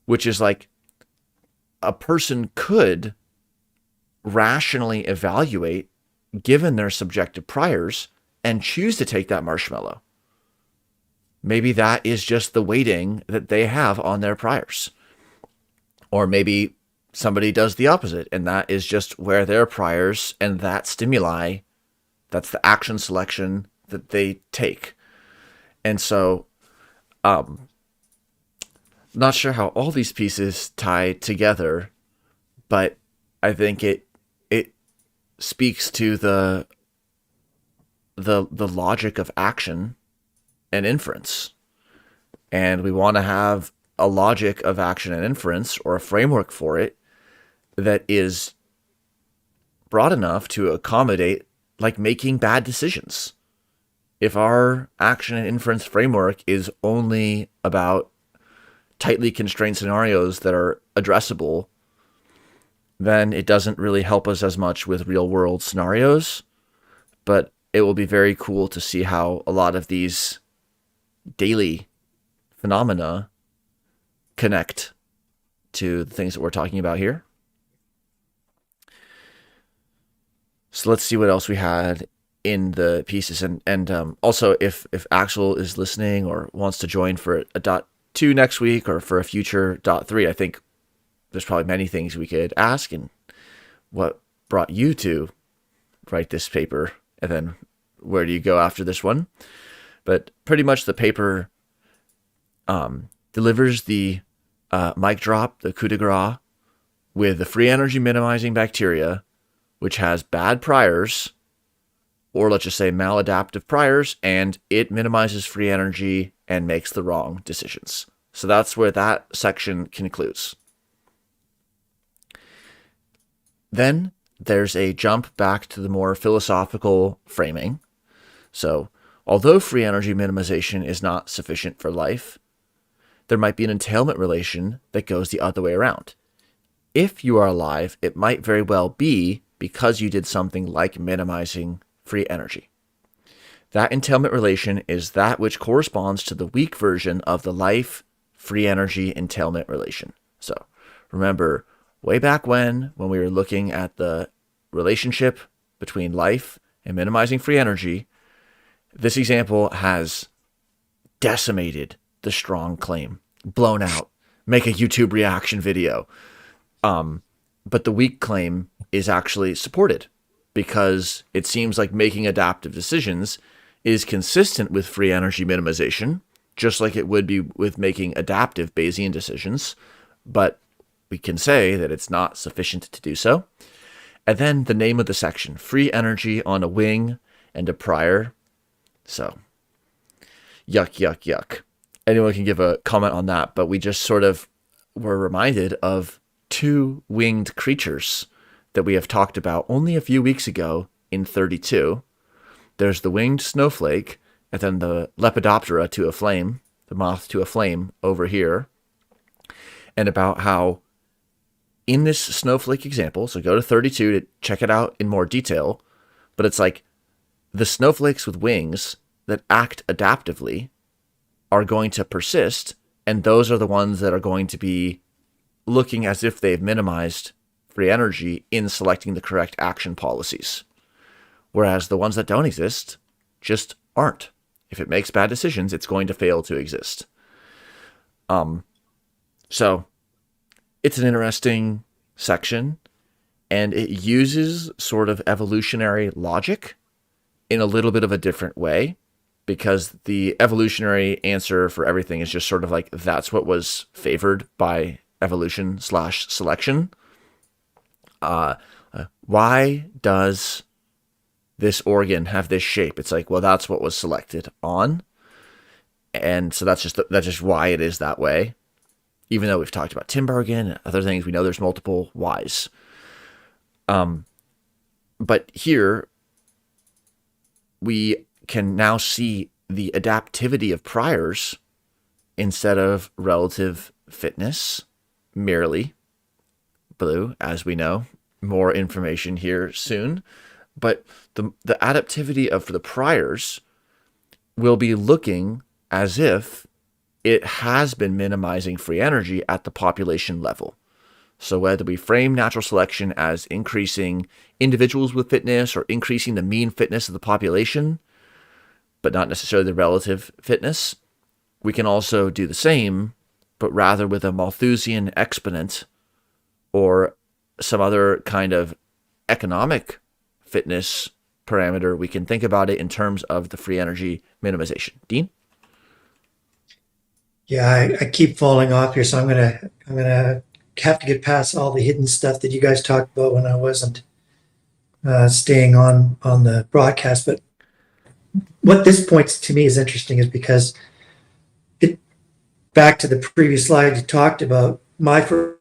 A: which is like a person could rationally evaluate given their subjective priors and choose to take that marshmallow. Maybe that is just the weighting that they have on their priors. Or maybe somebody does the opposite, and that is just where their priors and that stimuli, that's the action selection that they take. And so, not sure how all these pieces tie together, but I think it speaks to the logic of action and inference. And we want to have a logic of action and inference, or a framework for it, that is broad enough to accommodate like making bad decisions. If our action and inference framework is only about tightly constrained scenarios that are addressable, then it doesn't really help us as much with real world scenarios. But it will be very cool to see how a lot of these daily phenomena connect to the things that we're talking about here. So let's see what else we had in the pieces. And also, if Axel is listening or wants to join for a .2 next week or for a future .3, I think there's probably many things we could ask. And what brought you to write this paper? And then where do you go after this one? But pretty much the paper delivers the mic drop, the coup de grace, with the free energy minimizing bacteria, which has bad priors, or let's just say maladaptive priors, and it minimizes free energy and makes the wrong decisions. So that's where that section concludes. Then there's a jump back to the more philosophical framing. So although free energy minimization is not sufficient for life, there might be an entailment relation that goes the other way around. If you are alive, it might very well be because you did something like minimizing free energy. That entailment relation is that which corresponds to the weak version of the life free energy entailment relation. So remember, way back when we were looking at the relationship between life and minimizing free energy, this example has decimated the strong claim, blown out, make a YouTube reaction video. But the weak claim is actually supported because it seems like making adaptive decisions is consistent with free energy minimization, just like it would be with making adaptive Bayesian decisions. But we can say that it's not sufficient to do so. And then the name of the section, free energy on a wing and a prior. So, yuck, yuck, yuck. Anyone can give a comment on that, but we just sort of were reminded of two winged creatures that we have talked about only a few weeks ago in 32. There's the winged snowflake, and then the Lepidoptera to a flame, the moth to a flame over here, and about how in this snowflake example, so go to 32 to check it out in more detail, but it's like the snowflakes with wings that act adaptively are going to persist, and those are the ones that are going to be looking as if they've minimized free energy in selecting the correct action policies. Whereas the ones that don't exist just aren't. If it makes bad decisions, it's going to fail to exist. So it's an interesting section, and it uses sort of evolutionary logic in a little bit of a different way, because the evolutionary answer for everything is just sort of like, that's what was favored by evolution/selection. Why does this organ have this shape? It's like, well, that's what was selected on. And so that's just why it is that way. Even though we've talked about Tinbergen and other things, we know there's multiple whys. But here, we can now see the adaptivity of priors instead of relative fitness merely. Blue, as we know, more information here soon. But the adaptivity of the priors will be looking as if it has been minimizing free energy at the population level. So whether we frame natural selection as increasing individuals with fitness or increasing the mean fitness of the population, but not necessarily the relative fitness, we can also do the same, but rather with a Malthusian exponent or some other kind of economic fitness parameter. We can think about it in terms of the free energy minimization. Dean?
B: Yeah, I keep falling off here, so I'm gonna have to get past all the hidden stuff that you guys talked about when I wasn't staying on the broadcast. But what this points to me is interesting is because back to the previous slide you talked about, my first.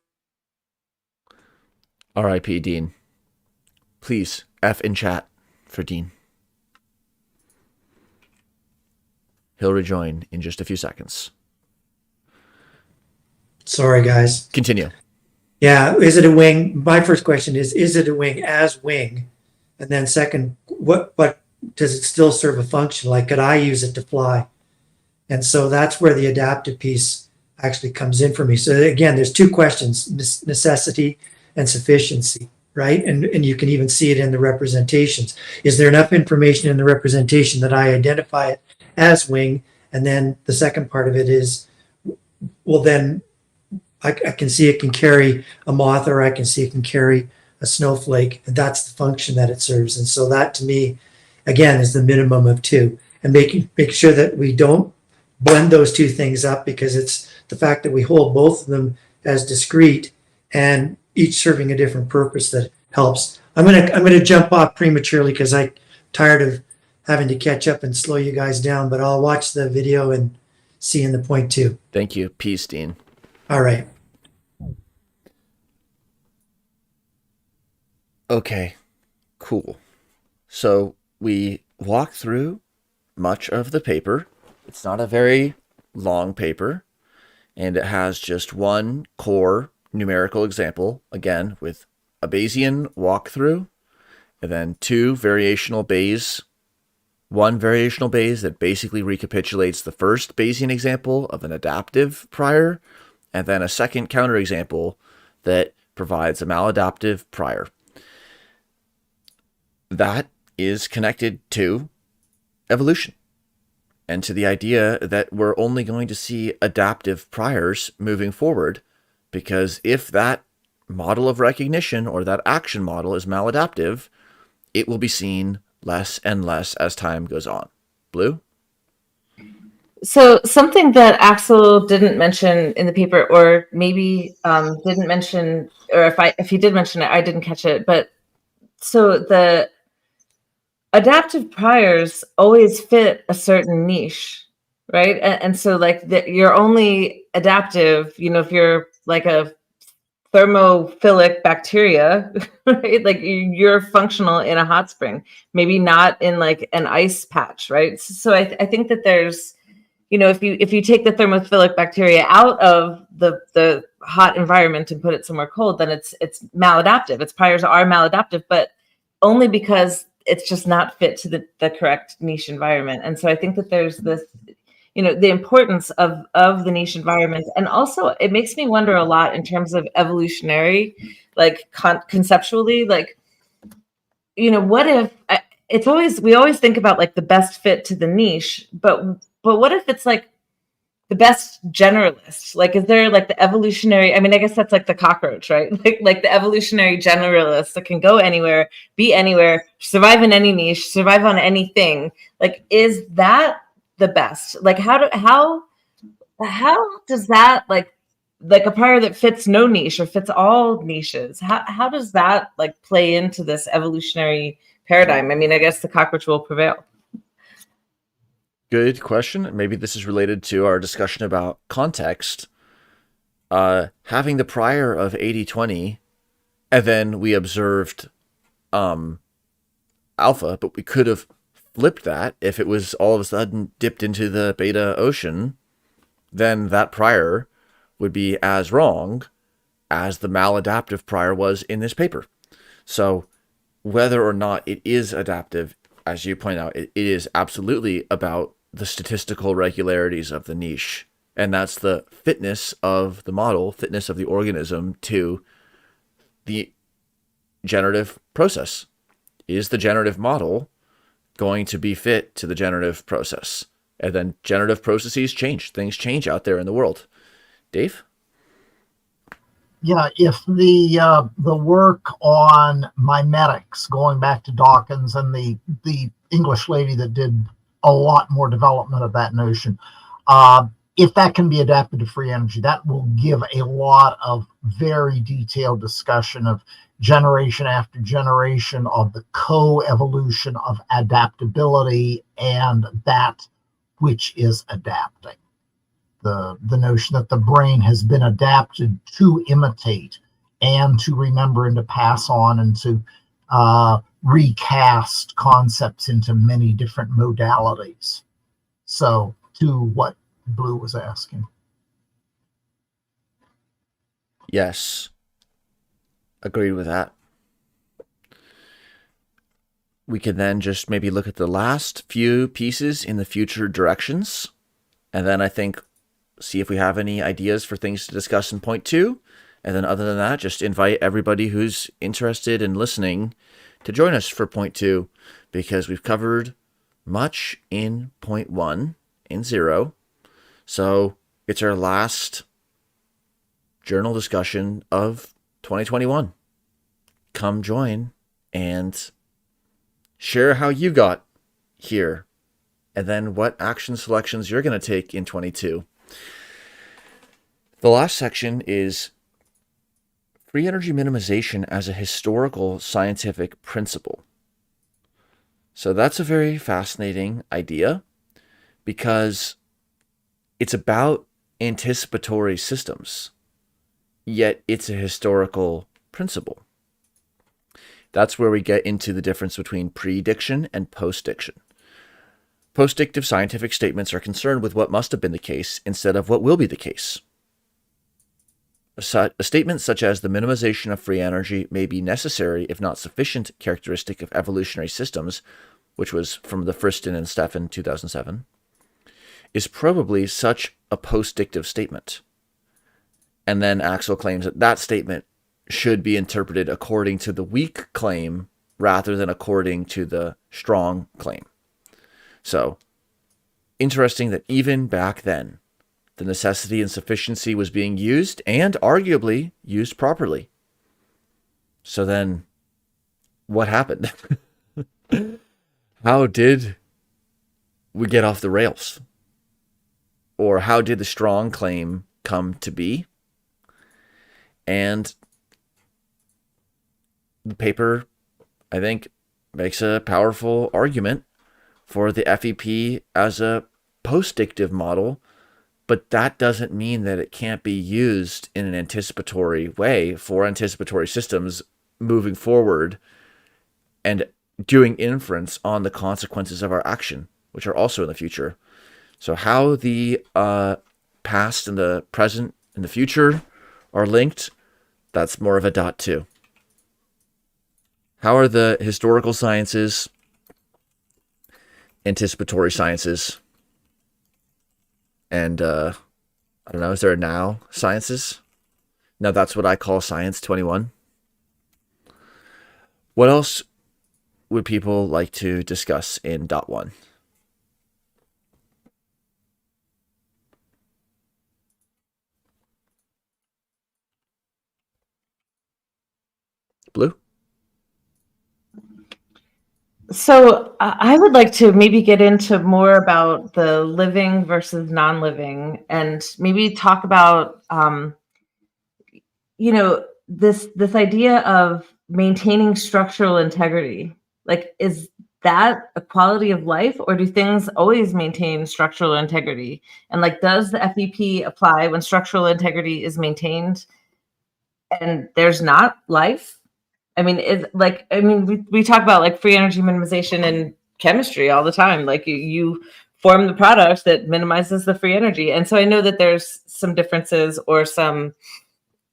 A: R.I.P. Dean. Please, F in chat for Dean. He'll rejoin in just a few seconds.
B: Sorry, guys.
A: Continue.
B: Yeah, is it a wing? My first question is it a wing as wing? And then second, what does it still serve a function? Like, could I use it to fly? And so that's where the adaptive piece actually comes in for me. So again, there's two questions: necessity and sufficiency, right? And you can even see it in the representations. Is there enough information in the representation that I identify it as wing? And then the second part of it is, well, then I can see it can carry a moth, or I can see it can carry a snowflake, and that's the function that it serves. And so that, to me, again, is the minimum of two, and making sure that we don't blend those two things up, because it's the fact that we hold both of them as discrete and each serving a different purpose that helps. I'm gonna jump off prematurely because I'm tired of having to catch up and slow you guys down, but I'll watch the video and see in the point two.
A: Thank you. Peace, Dean.
B: All right.
A: Okay, cool. So we walked through much of the paper. It's not a very long paper, and it has just one core numerical example, again, with a Bayesian walkthrough, and then two variational Bayes. One variational Bayes that basically recapitulates the first Bayesian example of an adaptive prior, and then a second counterexample that provides a maladaptive prior. That is connected to evolution and to the idea that we're only going to see adaptive priors moving forward, because if that model of recognition or that action model is maladaptive, it will be seen less and less as time goes on. Blue?
D: So something that Axel didn't mention in the paper, or maybe didn't mention, or if he did mention it, I didn't catch it. But so the adaptive priors always fit a certain niche, right? And so like you're only adaptive, if you're like a thermophilic bacteria, right? Like you're functional in a hot spring, maybe not in like an ice patch, right? So I think that there's, if you take the thermophilic bacteria out of the hot environment and put it somewhere cold, then it's maladaptive. Its priors are maladaptive, but only because it's just not fit to the correct niche environment. And so I think that there's this, the importance of the niche environment. And also it makes me wonder a lot in terms of evolutionary, like conceptually, like, what if we always think about like the best fit to the niche, but what if it's like the best generalist? Like, is there like the evolutionary, I guess that's like the cockroach, right? Like the evolutionary generalist that can go anywhere, be anywhere, survive in any niche, survive on anything. Like, is that the best? Like, how does that, like a prior that fits no niche or fits all niches, how does that like play into this evolutionary paradigm? I guess the cockroach will prevail.
A: Good question. Maybe this is related to our discussion about context. Having the prior of 80-20, and then we observed alpha, but we could have flipped that if it was all of a sudden dipped into the beta ocean, then that prior would be as wrong as the maladaptive prior was in this paper. So whether or not it is adaptive, as you point out, it is absolutely about the statistical regularities of the niche. And that's the fitness of the model, fitness of the organism to the generative process. Is the generative model going to be fit to the generative process? And then generative processes change. Things change out there in the world. Dave?
C: Yeah, if the work on mimetics, going back to Dawkins and the English lady that did a lot more development of that notion, if that can be adapted to free energy, that will give a lot of very detailed discussion of generation after generation of the co-evolution of adaptability and that which is adapting. The notion that the brain has been adapted to imitate and to remember and to pass on and to recast concepts into many different modalities. So to what Blue was asking.
A: Yes. Agreed with that. we can then just maybe look at the last few pieces in the future directions. And then I think see if we have any ideas for things to discuss in point 2. And then other than that, just invite everybody who's interested in listening to join us for point 2, because we've covered much in point 1 in 0. So it's our last journal discussion of 2021. Come join and share how you got here, and then what action selections you're going to take in 22. The last section is free energy minimization as a historical scientific principle. So that's a very fascinating idea, because it's about anticipatory systems, yet it's a historical principle. That's where we get into the difference between prediction and postdiction. Postdictive scientific statements are concerned with what must have been the case instead of what will be the case. A statement such as the minimization of free energy may be necessary, if not sufficient, characteristic of evolutionary systems, which was from the Friston and Stefan 2007, is probably such a postdictive statement. And then Axel claims that that statement should be interpreted according to the weak claim rather than according to the strong claim. So, interesting that even back then, the necessity and sufficiency was being used, and arguably used properly. So then, what happened? How did we get off the rails? Or how did the strong claim come to be? And the paper, I think, makes a powerful argument for the FEP as a postdictive model, but that doesn't mean that it can't be used in an anticipatory way for anticipatory systems moving forward and doing inference on the consequences of our action, which are also in the future. So how the past and the present and the future are linked, that's more of a dot 2. How are the historical sciences, anticipatory sciences, and I don't know, is there a now sciences? No, that's what I call science 21. What else would people like to discuss in dot 1? Blue?
D: So I would like to maybe get into more about the living versus non-living, and maybe talk about, this idea of maintaining structural integrity. Like, is that a quality of life, or do things always maintain structural integrity? And like, does the FEP apply when structural integrity is maintained and there's not life? I mean, we talk about like free energy minimization in chemistry all the time. Like you form the product that minimizes the free energy. And so I know that there's some differences or some,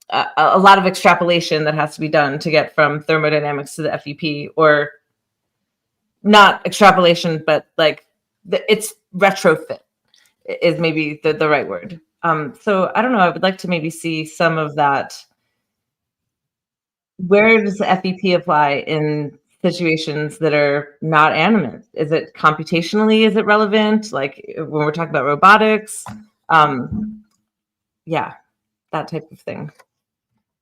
D: a lot of extrapolation that has to be done to get from thermodynamics to the FEP, or not extrapolation, but like it's retrofit is maybe the right word. So I don't know, I would like to maybe see some of that. Where does the FEP apply in situations that are not animate? Is it computationally, is it relevant? Like when we're talking about robotics, yeah, that type of thing.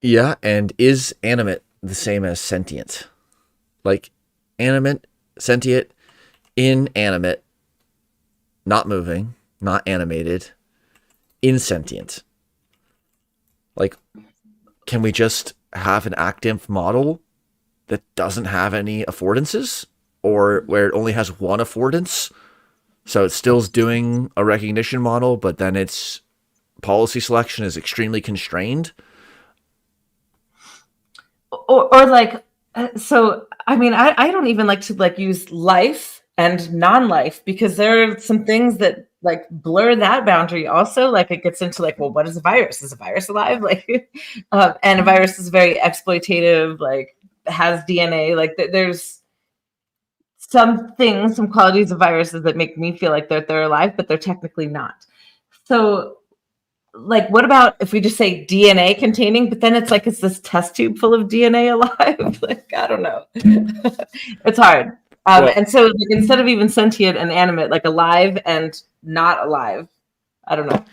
A: Yeah, and is animate the same as sentient? Like animate, sentient, inanimate, not moving, not animated, insentient. Like, can we just have an ActInf model that doesn't have any affordances, or where it only has one affordance? So it still's doing a recognition model, but then its policy selection is extremely constrained.
D: Or like, so, I mean, I don't even like to like use life and non-life, because there are some things that like blur that boundary also. Like it gets into like, well, what is a virus? Is a virus alive? Like, and a virus is very exploitative, like has DNA. Like there's some things, some qualities of viruses that make me feel like they're alive, but they're technically not. So, like, what about if we just say DNA containing, but then it's like it's this test tube full of DNA alive? Like, I don't know. It's hard. And so, like, instead of even sentient and animate, like alive and not alive, I don't know.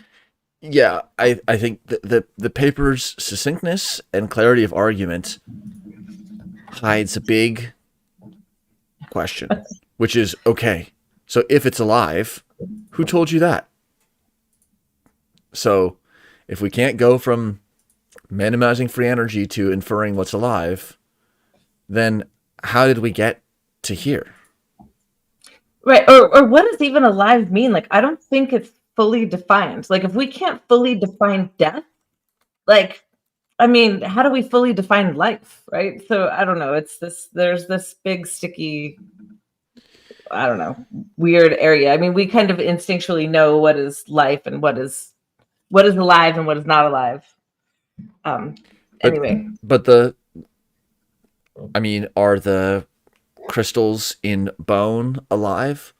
A: Yeah, I think the paper's succinctness and clarity of argument hides a big question, which is, okay, so if it's alive, who told you that? So if we can't go from minimizing free energy to inferring what's alive, then how did we get to here?
D: Right. Or what does even alive mean? Like, I don't think it's fully defined. Like, if we can't fully define death, like, I mean, how do we fully define life? Right. So I don't know. There's this big sticky, I don't know, weird area. I mean, we kind of instinctually know what is life and what is alive and what is not alive. Anyway.
A: But are the crystals in bone alive?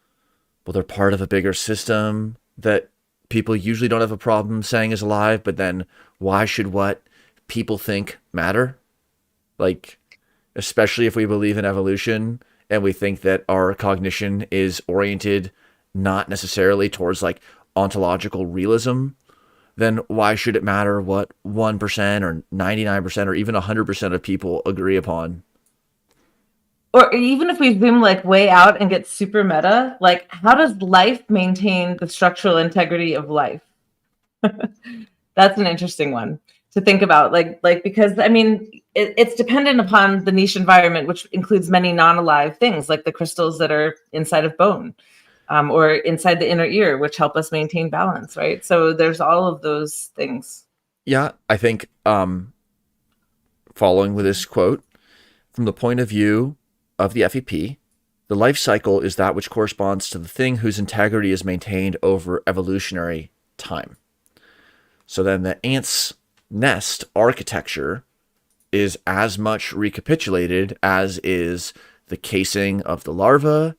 A: Well, they're part of a bigger system that people usually don't have a problem saying is alive, but then why should what people think matter? Like, especially if we believe in evolution and we think that our cognition is oriented not necessarily towards like ontological realism, then why should it matter what 1% or 99% or even 100% of people agree upon?
D: Or even if we zoom like way out and get super meta, like, how does life maintain the structural integrity of life? That's an interesting one to think about. Like because I mean, it's dependent upon the niche environment, which includes many non-alive things like the crystals that are inside of bone, or inside the inner ear, which help us maintain balance, right? So there's all of those things.
A: Yeah, I think following with this quote, from the point of view of the FEP, the life cycle is that which corresponds to the thing whose integrity is maintained over evolutionary time. So then the ant's nest architecture is as much recapitulated as is the casing of the larva,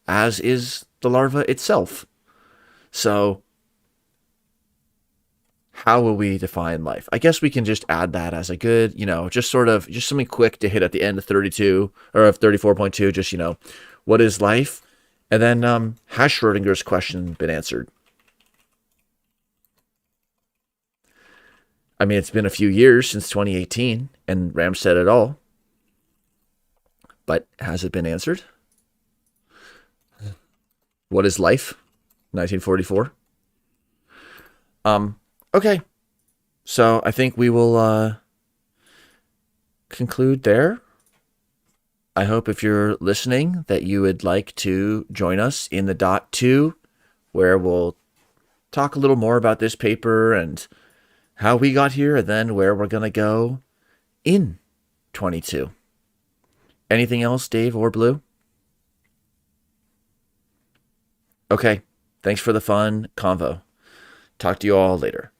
A: as is the larva itself. So how will we define life? I guess we can just add that as a good, just something quick to hit at the end of 32 or of 34.2, just, what is life? And then has Schrodinger's question been answered? I mean, it's been a few years since 2018 and Ramstead et al. But has it been answered? What is life? 1944. Okay. So I think we will conclude there. I hope if you're listening that you would like to join us in the dot 2, where we'll talk a little more about this paper and how we got here, and then where we're going to go in 22. Anything else, Dave or Blue? Okay. Thanks for the fun convo. Talk to you all later.